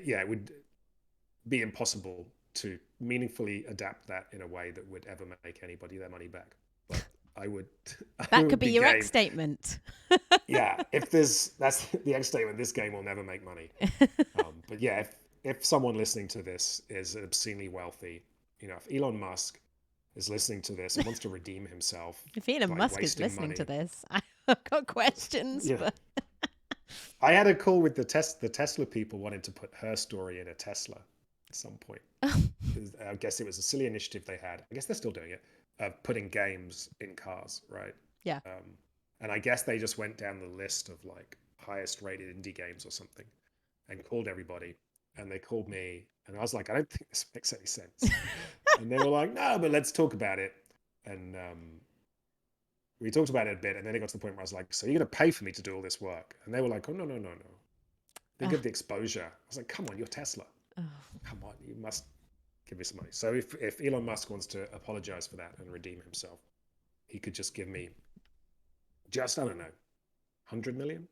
Yeah, it would be impossible to meaningfully adapt that in a way that would ever make anybody their money back. But I would, I That could would be be your X game. statement. Yeah, if that's the X statement, this game will never make money. But yeah, if someone listening to this is obscenely wealthy, if Elon Musk is listening to this and wants to redeem himself If Elon by Musk is wasting listening to money, this, I've got questions, yeah. but I had a call with the Tesla people wanting to put her story in a Tesla at some point. I guess it was a silly initiative they had. I guess they're still doing it, of putting games in cars, right? yeah. And I guess they just went down the list of like highest rated indie games or something and called everybody. And they called me, and I was like, I don't think this makes any sense. And they were like, no, but let's talk about it. And we talked about it a bit, and then it got to the point where I was like, so you're going to pay for me to do all this work? And they were like, oh, no, no, no, no. Think Ugh. of the exposure. I was like, come on, you're Tesla. Oh. Come on, you must. give me some money. So if Elon Musk wants to apologize for that and redeem himself, he could just give me just, I don't know, 100 million?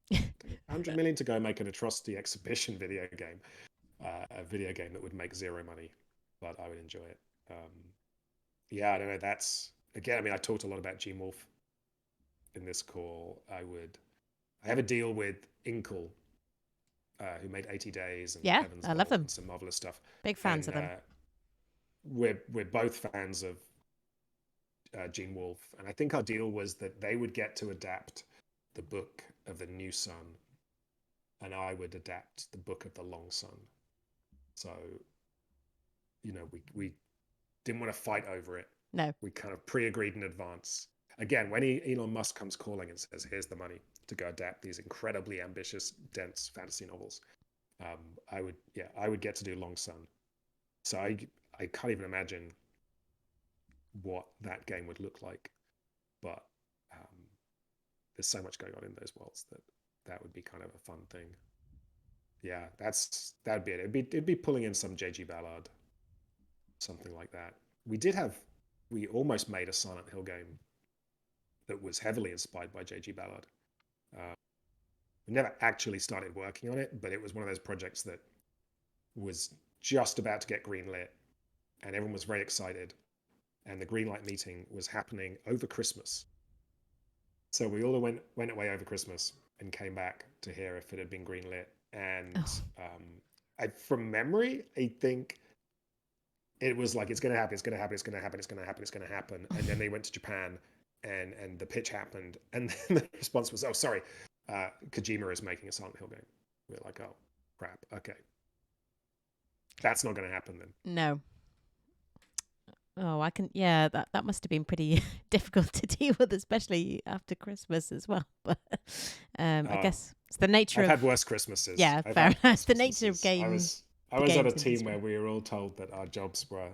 100 million to go make an atrocity exhibition video game, a video game that would make zero money, but I would enjoy it. Yeah, I don't know. That's, again, I mean, I talked a lot about Gene Wolfe in this call. I have a deal with Inkle, who made 80 Days and Yeah, Heaven's I love Vault them. and some marvelous stuff. Big fans And of them. we're both fans of Gene Wolfe, and I think our deal was that they would get to adapt the Book of the New Sun, and I would adapt the Book of the Long Sun. So, we didn't want to fight over it. No. We kind of pre-agreed in advance. Again, when Elon Musk comes calling and says, "Here's the money to go adapt these incredibly ambitious, dense fantasy novels," I would get to do Long Sun. So I can't even imagine what that game would look like, but there's so much going on in those worlds that would be kind of a fun thing. Yeah, that'd be it. It'd be pulling in some JG Ballard, something like that. We almost made a Silent Hill game that was heavily inspired by JG Ballard. We never actually started working on it, but it was one of those projects that was just about to get greenlit, and everyone was very excited. And the greenlight meeting was happening over Christmas, so we all went away over Christmas and came back to hear if it had been greenlit. And from memory, I think it was like, it's going to happen, it's going to happen, it's going to happen, it's going to happen, it's going to happen. And then they went to Japan, and the pitch happened, and then the response was, "Oh, sorry, Kojima is making a Silent Hill game." We're like, "Oh, crap. Okay, that's not going to happen then." No. Oh, I can. Yeah, that must have been pretty difficult to deal with, especially after Christmas as well. But I guess it's the nature I've of. had worse Christmases. Yeah, I've fair had enough. worse It's the nature of Christmases. I the was on a games team industry. where we were all told that our jobs were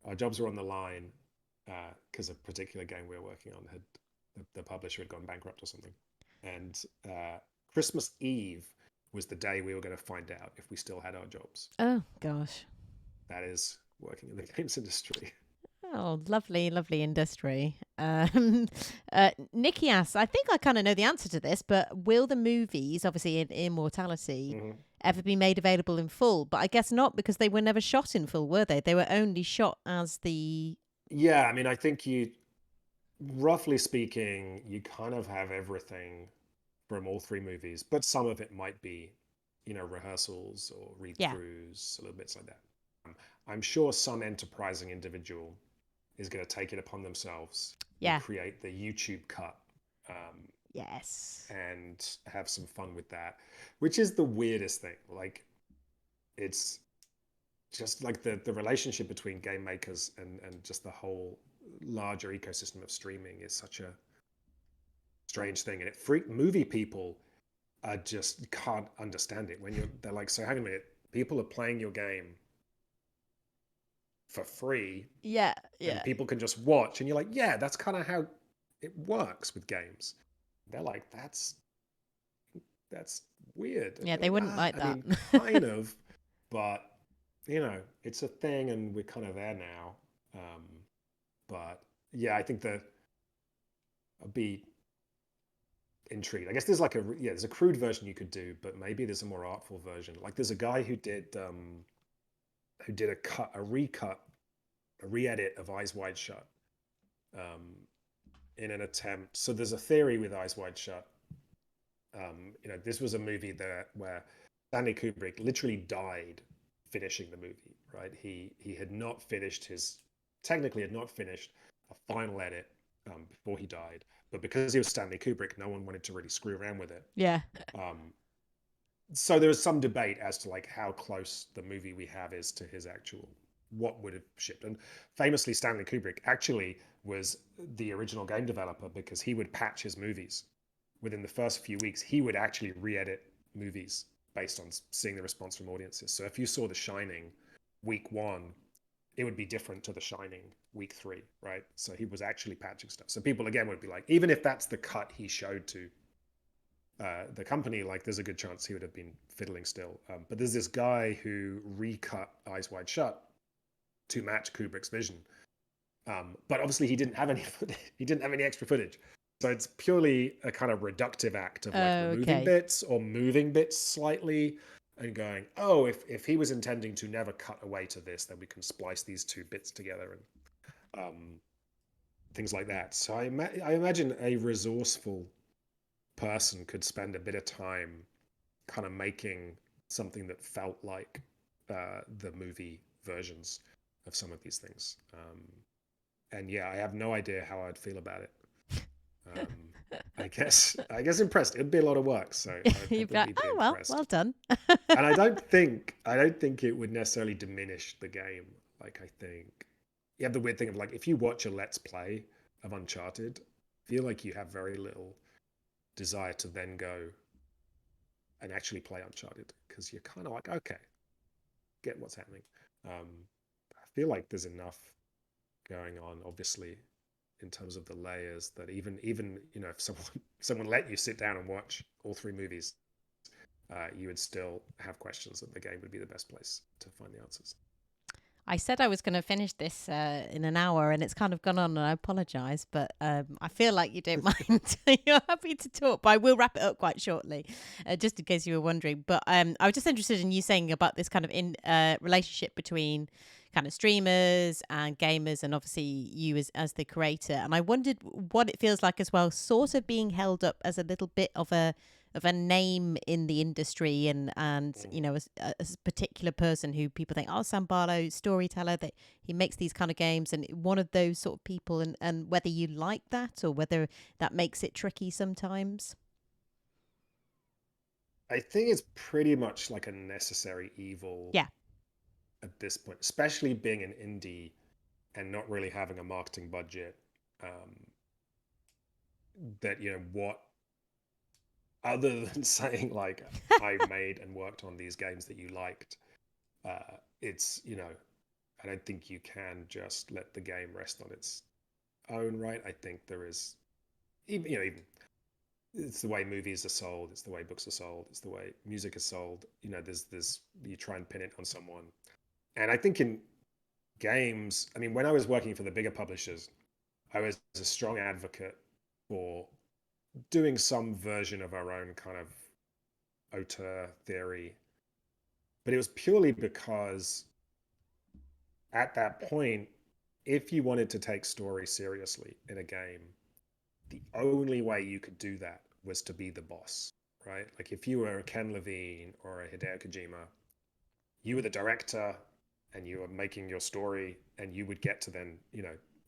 on the line because a particular game we were working on had the publisher had gone bankrupt or something, and Christmas Eve was the day we were going to find out if we still had our jobs. Oh gosh. That is working in the games industry. Oh, lovely, lovely industry. Nikki asks, I think I kind of know the answer to this, but will the movies, obviously in Immortality, ever be made available in full? But I guess not, because they were never shot in full, were they? They were only shot as the... Yeah, I mean, I think roughly speaking, you kind of have everything from all three movies, but some of it might be, rehearsals or read-throughs, little bits like that. I'm sure some enterprising individual is going to take it upon themselves and create the YouTube cut. Yes. And have some fun with that, which is the weirdest thing. Like, it's just like the relationship between game makers and just the whole larger ecosystem of streaming is such a strange thing. And movie people just can't understand it when they're like, "So hang on a minute, people are playing your game for free, and people can just watch," and you're like, "Yeah, that's kind of how it works with games." They're like, that's weird. Yeah, they wouldn't like that. I mean, kind of, but it's a thing, and we're kind of there now. But yeah, I think I'd be intrigued. I guess there's like there's a crude version you could do, but maybe there's a more artful version. Like, there's a guy who did a recut, a re-edit of Eyes Wide Shut, in an attempt. So there's a theory with Eyes Wide Shut. This was a movie where Stanley Kubrick literally died finishing the movie. Right? He had not finished technically a final edit before he died, but because he was Stanley Kubrick, no one wanted to really screw around with it. Yeah. So there was some debate as to like how close the movie we have is to his actual what would have shipped. And famously, Stanley Kubrick actually was the original game developer, because he would patch his movies. Within the first few weeks, he would actually re-edit movies based on seeing the response from audiences. So if you saw The Shining week 1, it would be different to The Shining week 3, right? So he was actually patching stuff. So people, again, would be like, even if that's the cut he showed to the company, like there's a good chance he would have been fiddling still. But there's this guy who recut Eyes Wide Shut to match Kubrick's vision. But obviously he didn't have any he didn't have any extra footage. So it's purely a kind of reductive act of like removing Okay. bits or moving bits slightly and going, oh, if he was intending to never cut away to this, then we can splice these two bits together and things like that. So I imagine a resourceful person could spend a bit of time kind of making something that felt like the movie versions of some of these things. And yeah, I have no idea how I'd feel about it. I guess impressed. It'd be a lot of work, so I'd You'd be like, probably be oh well impressed. done. And I don't think it would necessarily diminish the game. Like I think you have the weird thing of like if you watch a Let's Play of Uncharted, I feel like you have very little desire to then go and actually play Uncharted because you're kind of like, okay, get what's happening. Um, I feel like there's enough going on, obviously, in terms of the layers that even if someone let you sit down and watch all three movies, you would still have questions that the game would be the best place to find the answers. I said I was going to finish this in an hour, and it's kind of gone on, and I apologise, but I feel like you don't mind. You're happy to talk, but I will wrap it up quite shortly, just in case you were wondering. But I was just interested in you saying about this kind of relationship between kind of streamers and gamers, and obviously you as the creator. And I wondered what it feels like as well, sort of being held up as a little bit of a name in the industry, and Mm. you know, as a particular person who people think, oh, Sam Barlow, storyteller, that he makes these kind of games, and one of those sort of people, and whether you like that or whether that makes it tricky sometimes. I think it's pretty much like a necessary evil Yeah. at this point, especially being an indie and not really having a marketing budget. Um, that what other than saying like I made and worked on these games that you liked, it's I don't think you can just let the game rest on its own right. I think there is even it's the way movies are sold, it's the way books are sold, it's the way music is sold. There's you try and pin it on someone, and I think in games, I mean, when I was working for the bigger publishers, I was a strong advocate for doing some version of our own kind of auteur theory, but it was purely because at that point, if you wanted to take story seriously in a game, the only way you could do that was to be the boss, right? Like if you were a Ken Levine or a Hideo Kojima, you were the director and you were making your story, and you would get to then,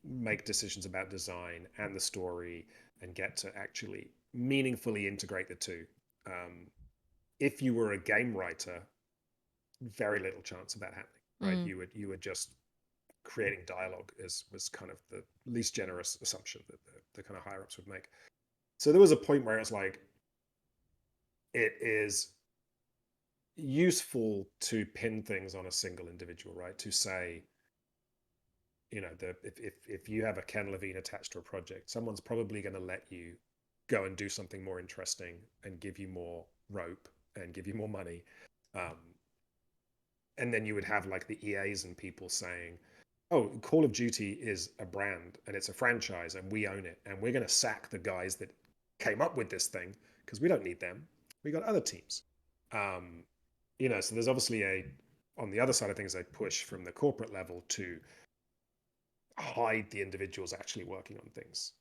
make decisions about design and the story and get to actually meaningfully integrate the two. Um, if you were a game writer, very little chance of that happening, right? Mm. You would just creating dialogue was kind of the least generous assumption that the kind of higher ups would make. So there was a point where it's like it is useful to pin things on a single individual, right? To say, if you have a Ken Levine attached to a project, someone's probably going to let you go and do something more interesting and give you more rope and give you more money. Um, and then you would have like the EAs and people saying, oh, Call of Duty is a brand and it's a franchise and we own it. And we're going to sack the guys that came up with this thing because we don't need them. We got other teams. Um, so there's obviously on the other side of things, a push from the corporate level to hide the individuals actually working on things.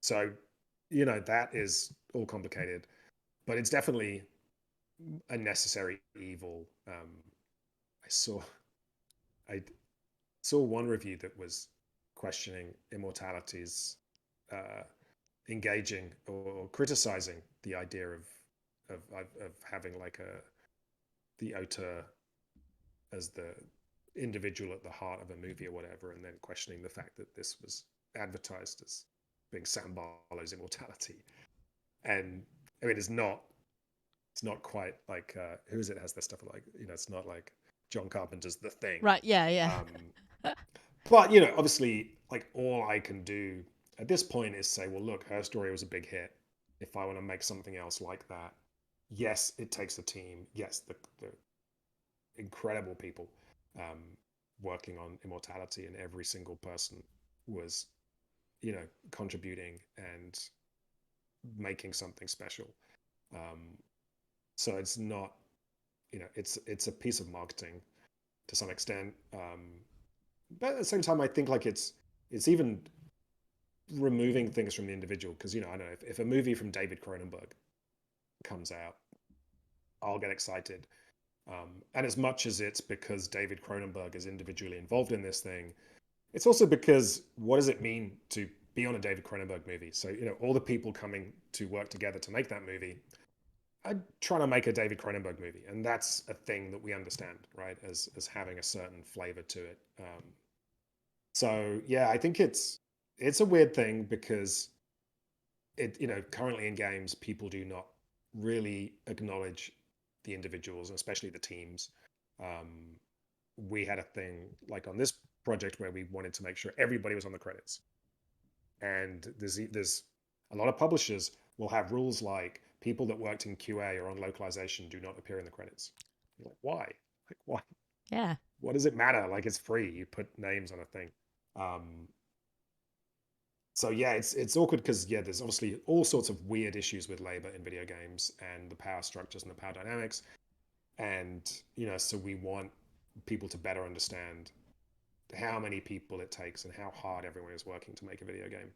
So, that is all complicated, but it's definitely a necessary evil. I saw, I saw one review that was questioning Immortality's uh, engaging or criticizing the idea of having like the auteur as the individual at the heart of a movie or whatever, and then questioning the fact that this was advertised as being Sam Barlow's Immortality. And I mean, it's not quite like who is it has this stuff like it's not like John Carpenter's The Thing. Right. Yeah. Yeah. Um, but obviously, like all I can do at this point is say, well, look, her story was a big hit. if I want to make something else like that, yes, it takes a team. Yes, the incredible people um, working on Immortality, and every single person was, contributing and making something special. Um, so it's not, it's a piece of marketing to some extent. But at the same time, I think like it's even removing things from the individual, because I don't know, if a movie from David Cronenberg comes out, I'll get excited. And as much as it's because David Cronenberg is individually involved in this thing, it's also because what does it mean to be on a David Cronenberg movie? So, all the people coming to work together to make that movie are trying to make a David Cronenberg movie. And that's a thing that we understand, right? As having a certain flavor to it. So yeah, I think it's a weird thing because currently in games, people do not really acknowledge the individuals, especially the teams. Um, we had a thing like on this project where we wanted to make sure everybody was on the credits, and there's a lot of publishers will have rules like people that worked in QA or on localization do not appear in the credits. You're like, why? Like, why? Yeah. What does it matter? Like, it's free. You put names on a thing. Um, so yeah, it's awkward because yeah, there's obviously all sorts of weird issues with labor in video games and the power structures and the power dynamics, and so we want people to better understand how many people it takes and how hard everyone is working to make a video game.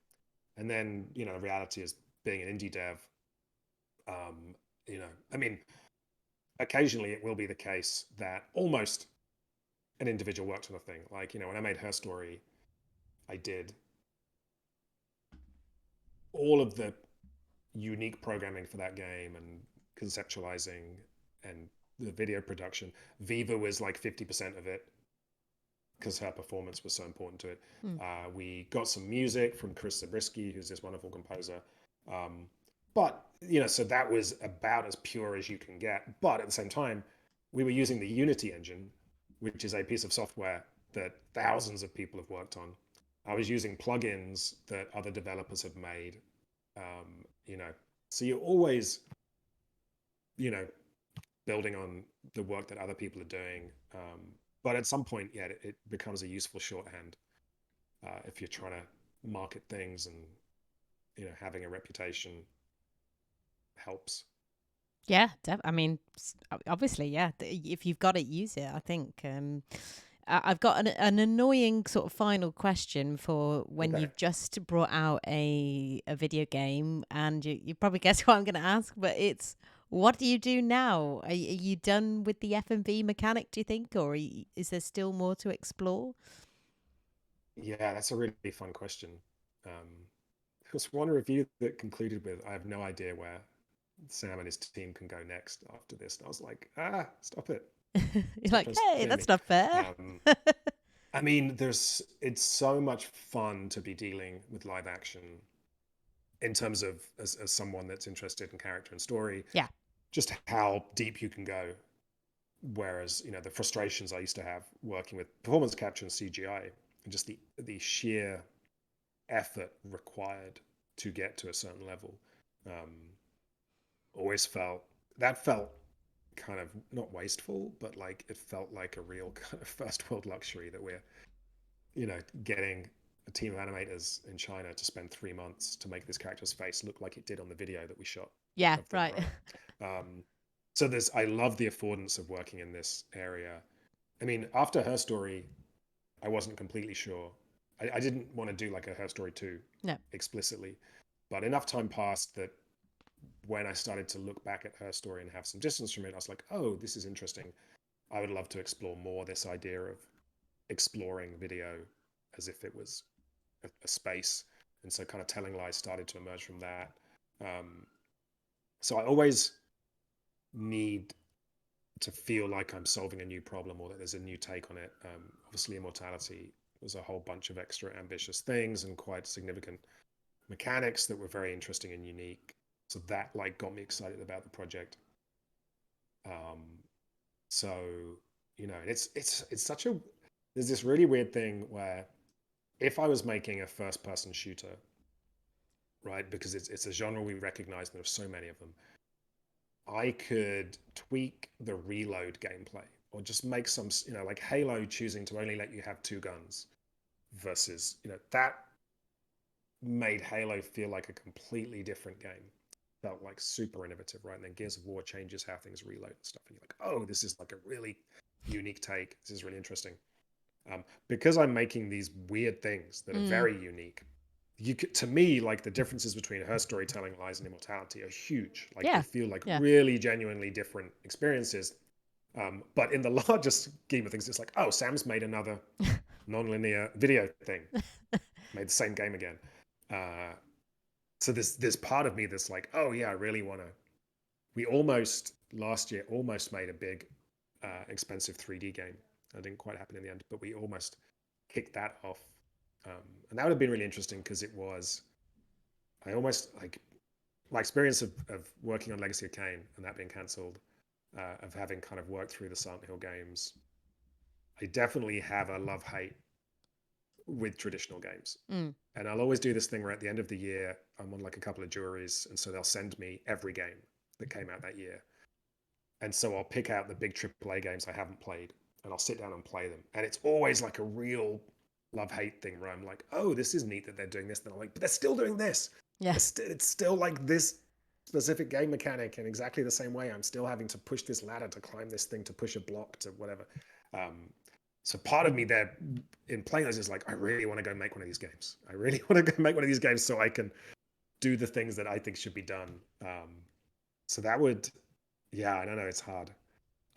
And then the reality is, being an indie dev, um, I mean, occasionally it will be the case that almost an individual worked on a thing. Like when I made Her Story, I did all of the unique programming for that game and conceptualizing and the video production. Viva was like 50% of it because her performance was so important to it. Mm. We got some music from Chris Zabriskie, who's this wonderful composer. But so that was about as pure as you can get. But at the same time, we were using the Unity engine, which is a piece of software that thousands of people have worked on. I was using plugins that other developers have made. Um, you know, so you're always, you know, building on the work that other people are doing. But at some point, yeah, it becomes a useful shorthand if you're trying to market things, and having a reputation helps. Yeah, I mean, obviously, yeah. If you've got it, use it. I think. I've got an annoying sort of final question for when Okay. you've just brought out a video game, and you probably guess what I'm going to ask, but it's what do you do now? Are you done with the FMV mechanic? Do you think, or is there still more to explore? Yeah, that's a really fun question. It was one review that concluded with, "I have no idea where Sam and his team can go next after this." And I was like, stop it. You're Stop like, trying to hey, scare me. that's not fair. Um, I mean, it's so much fun to be dealing with live action in terms of as someone that's interested in character and story, Yeah, just how deep you can go. Whereas, the frustrations I used to have working with performance capture and CGI, and just the sheer effort required to get to a certain level, um, always felt kind of not wasteful, but like it felt like a real kind of first world luxury that we're, getting a team of animators in China to spend 3 months to make this character's face look like it did on the video that we shot yeah, of them, right. right? So I love the affordance of working in this area. I mean, after Her Story, I wasn't completely sure. I didn't want to do like a Her Story 2 No. explicitly, but enough time passed that when I started to look back at Her Story and have some distance from it, I was like, oh, this is interesting. I would love to explore more this idea of exploring video as if it was a space. And so kind of telling lies started to emerge from that. Um, so I always need to feel like I'm solving a new problem or that there's a new take on it. Obviously, Immortality was a whole bunch of extra ambitious things and quite significant mechanics that were very interesting and unique. So that like got me excited about the project. Um, so it's such a there's this really weird thing where if I was making a first person shooter, right? Because it's a genre we recognize, and there are so many of them. I could tweak the reload gameplay, or just make some, like Halo choosing to only let you have two guns versus, that made Halo feel like a completely different game. Felt like super innovative, right? And then Gears of War changes how things reload and stuff, and you're like, oh, this is like a really unique take. This is really interesting. Because I'm making these weird things that are very unique. To me, like the differences between her storytelling, Lies, and Immortality are huge. Like they Yeah. feel like Yeah. really genuinely different experiences. But in the largest scheme of things, it's like, oh, Sam's made another non-linear video thing, made the same game again. So there's part of me that's like, oh yeah, I really want to. We almost last year almost made a big, expensive 3D game. That didn't quite happen in the end, but we almost kicked that off, and that would have been really interesting because it was. I almost like my experience of working on Legacy of Kain and that being cancelled, of having kind of worked through the Silent Hill games. I definitely have a love hate with traditional games. And I'll always do this thing where at the end of the year, I'm on like a couple of juries. And so they'll send me every game that came out that year. And so I'll pick out the big AAA games I haven't played and I'll sit down and play them. And it's always like a real love hate thing where I'm like, oh, this is neat that they're doing this. And I'm like, but they're still doing this. Yeah. It's still like this specific game mechanic in exactly the same way. I'm still having to push this ladder to climb this thing, to push a block, to whatever. So part of me there in playing those is like, I really want to go make one of these games. I really want to go make one of these games so I can do the things that I think should be done. So that would, yeah, I don't know. It's hard.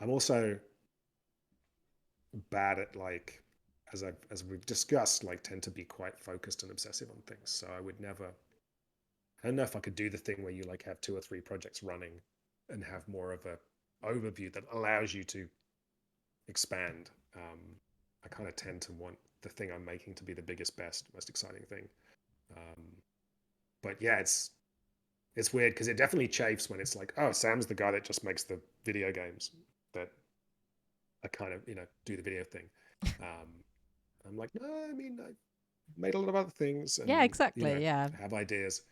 I'm also bad at like, as we've discussed, like tend to be quite focused and obsessive on things. So I would never. I don't know if I could do the thing where you like have 2 or 3 projects running and have more of a overview that allows you to expand. I kind of tend to want the thing I'm making to be the biggest, best, most exciting thing. But yeah, it's weird because it definitely chafes when it's like, oh, Sam's the guy that just makes the video games that I kind of do the video thing. I'm like, no, I mean, I made a lot of other things Yeah, and exactly. Yeah. have ideas.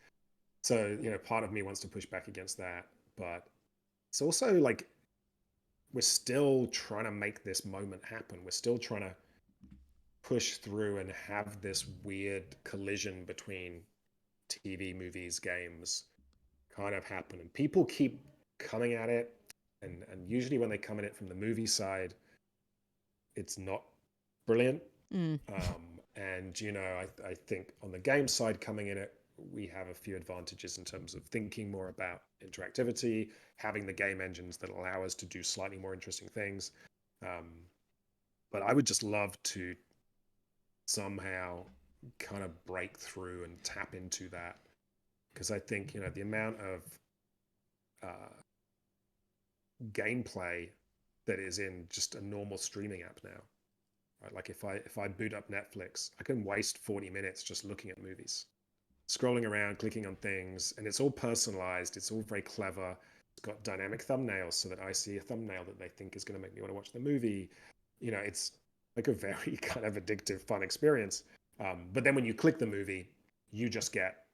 So part of me wants to push back against that, but it's also like we're still trying to make this moment happen. We're still trying to push through and have this weird collision between TV, movies, games kind of happen. And people keep coming at it. And usually when they come at it from the movie side, it's not brilliant. And, I think on the game side coming in it, we have a few advantages in terms of thinking more about interactivity, having the game engines that allow us to do slightly more interesting things. But I would just love to somehow kind of break through and tap into that, because I think the amount of gameplay that is in just a normal streaming app now, right? Like if I boot up Netflix, I can waste 40 minutes just looking at movies, scrolling around, clicking on things, and it's all personalized. It's all very clever. It's got dynamic thumbnails so that I see a thumbnail that they think is going to make me want to watch the movie. It's like a very kind of addictive, fun experience. But then when you click the movie, you just get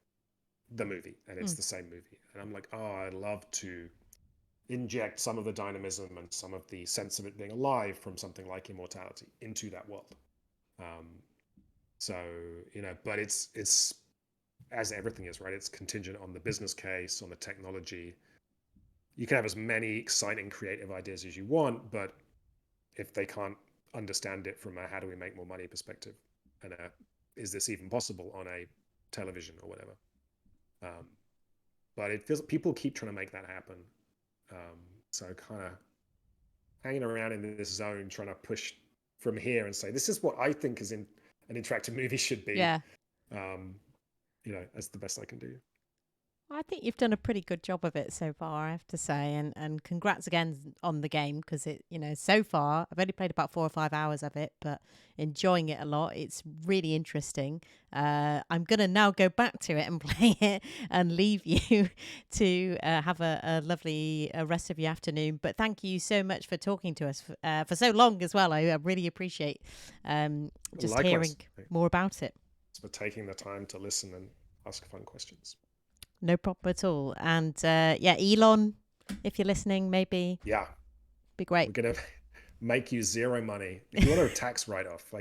the movie and it's the same movie. And I'm like, oh, I'd love to inject some of the dynamism and some of the sense of it being alive from something like Immortality into that world. So, but it's as everything is, right? It's contingent on the business case, on the technology. You can have as many exciting creative ideas as you want, but if they can't understand it from a how do we make more money perspective, and is this even possible on a television or whatever, but it feels people keep trying to make that happen. So kind of hanging around in this zone, trying to push from here and say, this is what I think is in an interactive movie should be. Yeah. That's the best I can do. I think you've done a pretty good job of it so far, I have to say, and congrats again on the game, because it, so far I've only played about 4 or 5 hours of it, but enjoying it a lot. It's really interesting. I'm gonna now go back to it and play it and leave you to have a lovely rest of your afternoon. But thank you so much for talking to us for so long as well. I really appreciate just Likewise. hearing more about it. For taking the time to listen and ask fun questions. No problem at all. And yeah, Elon, if you're listening, maybe Yeah, be we're great. gonna make you zero money. If you want a tax write-off,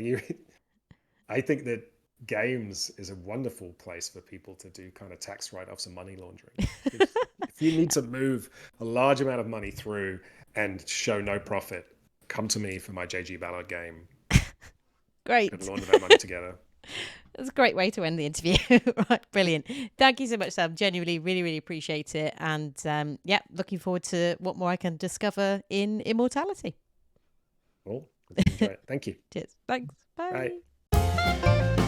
I think that games is a wonderful place for people to do kind of tax write-offs and money laundering. If you need to move a large amount of money through and show no profit, come to me for my JG Ballard game. Great. Could launder that money together. That's a great way to end the interview. Right, brilliant. Thank you so much, Sam. Genuinely, really, really appreciate it. And yeah, looking forward to what more I can discover in Immortality. Cool. Enjoy it. Thank you. Cheers. Thanks. Bye. Bye.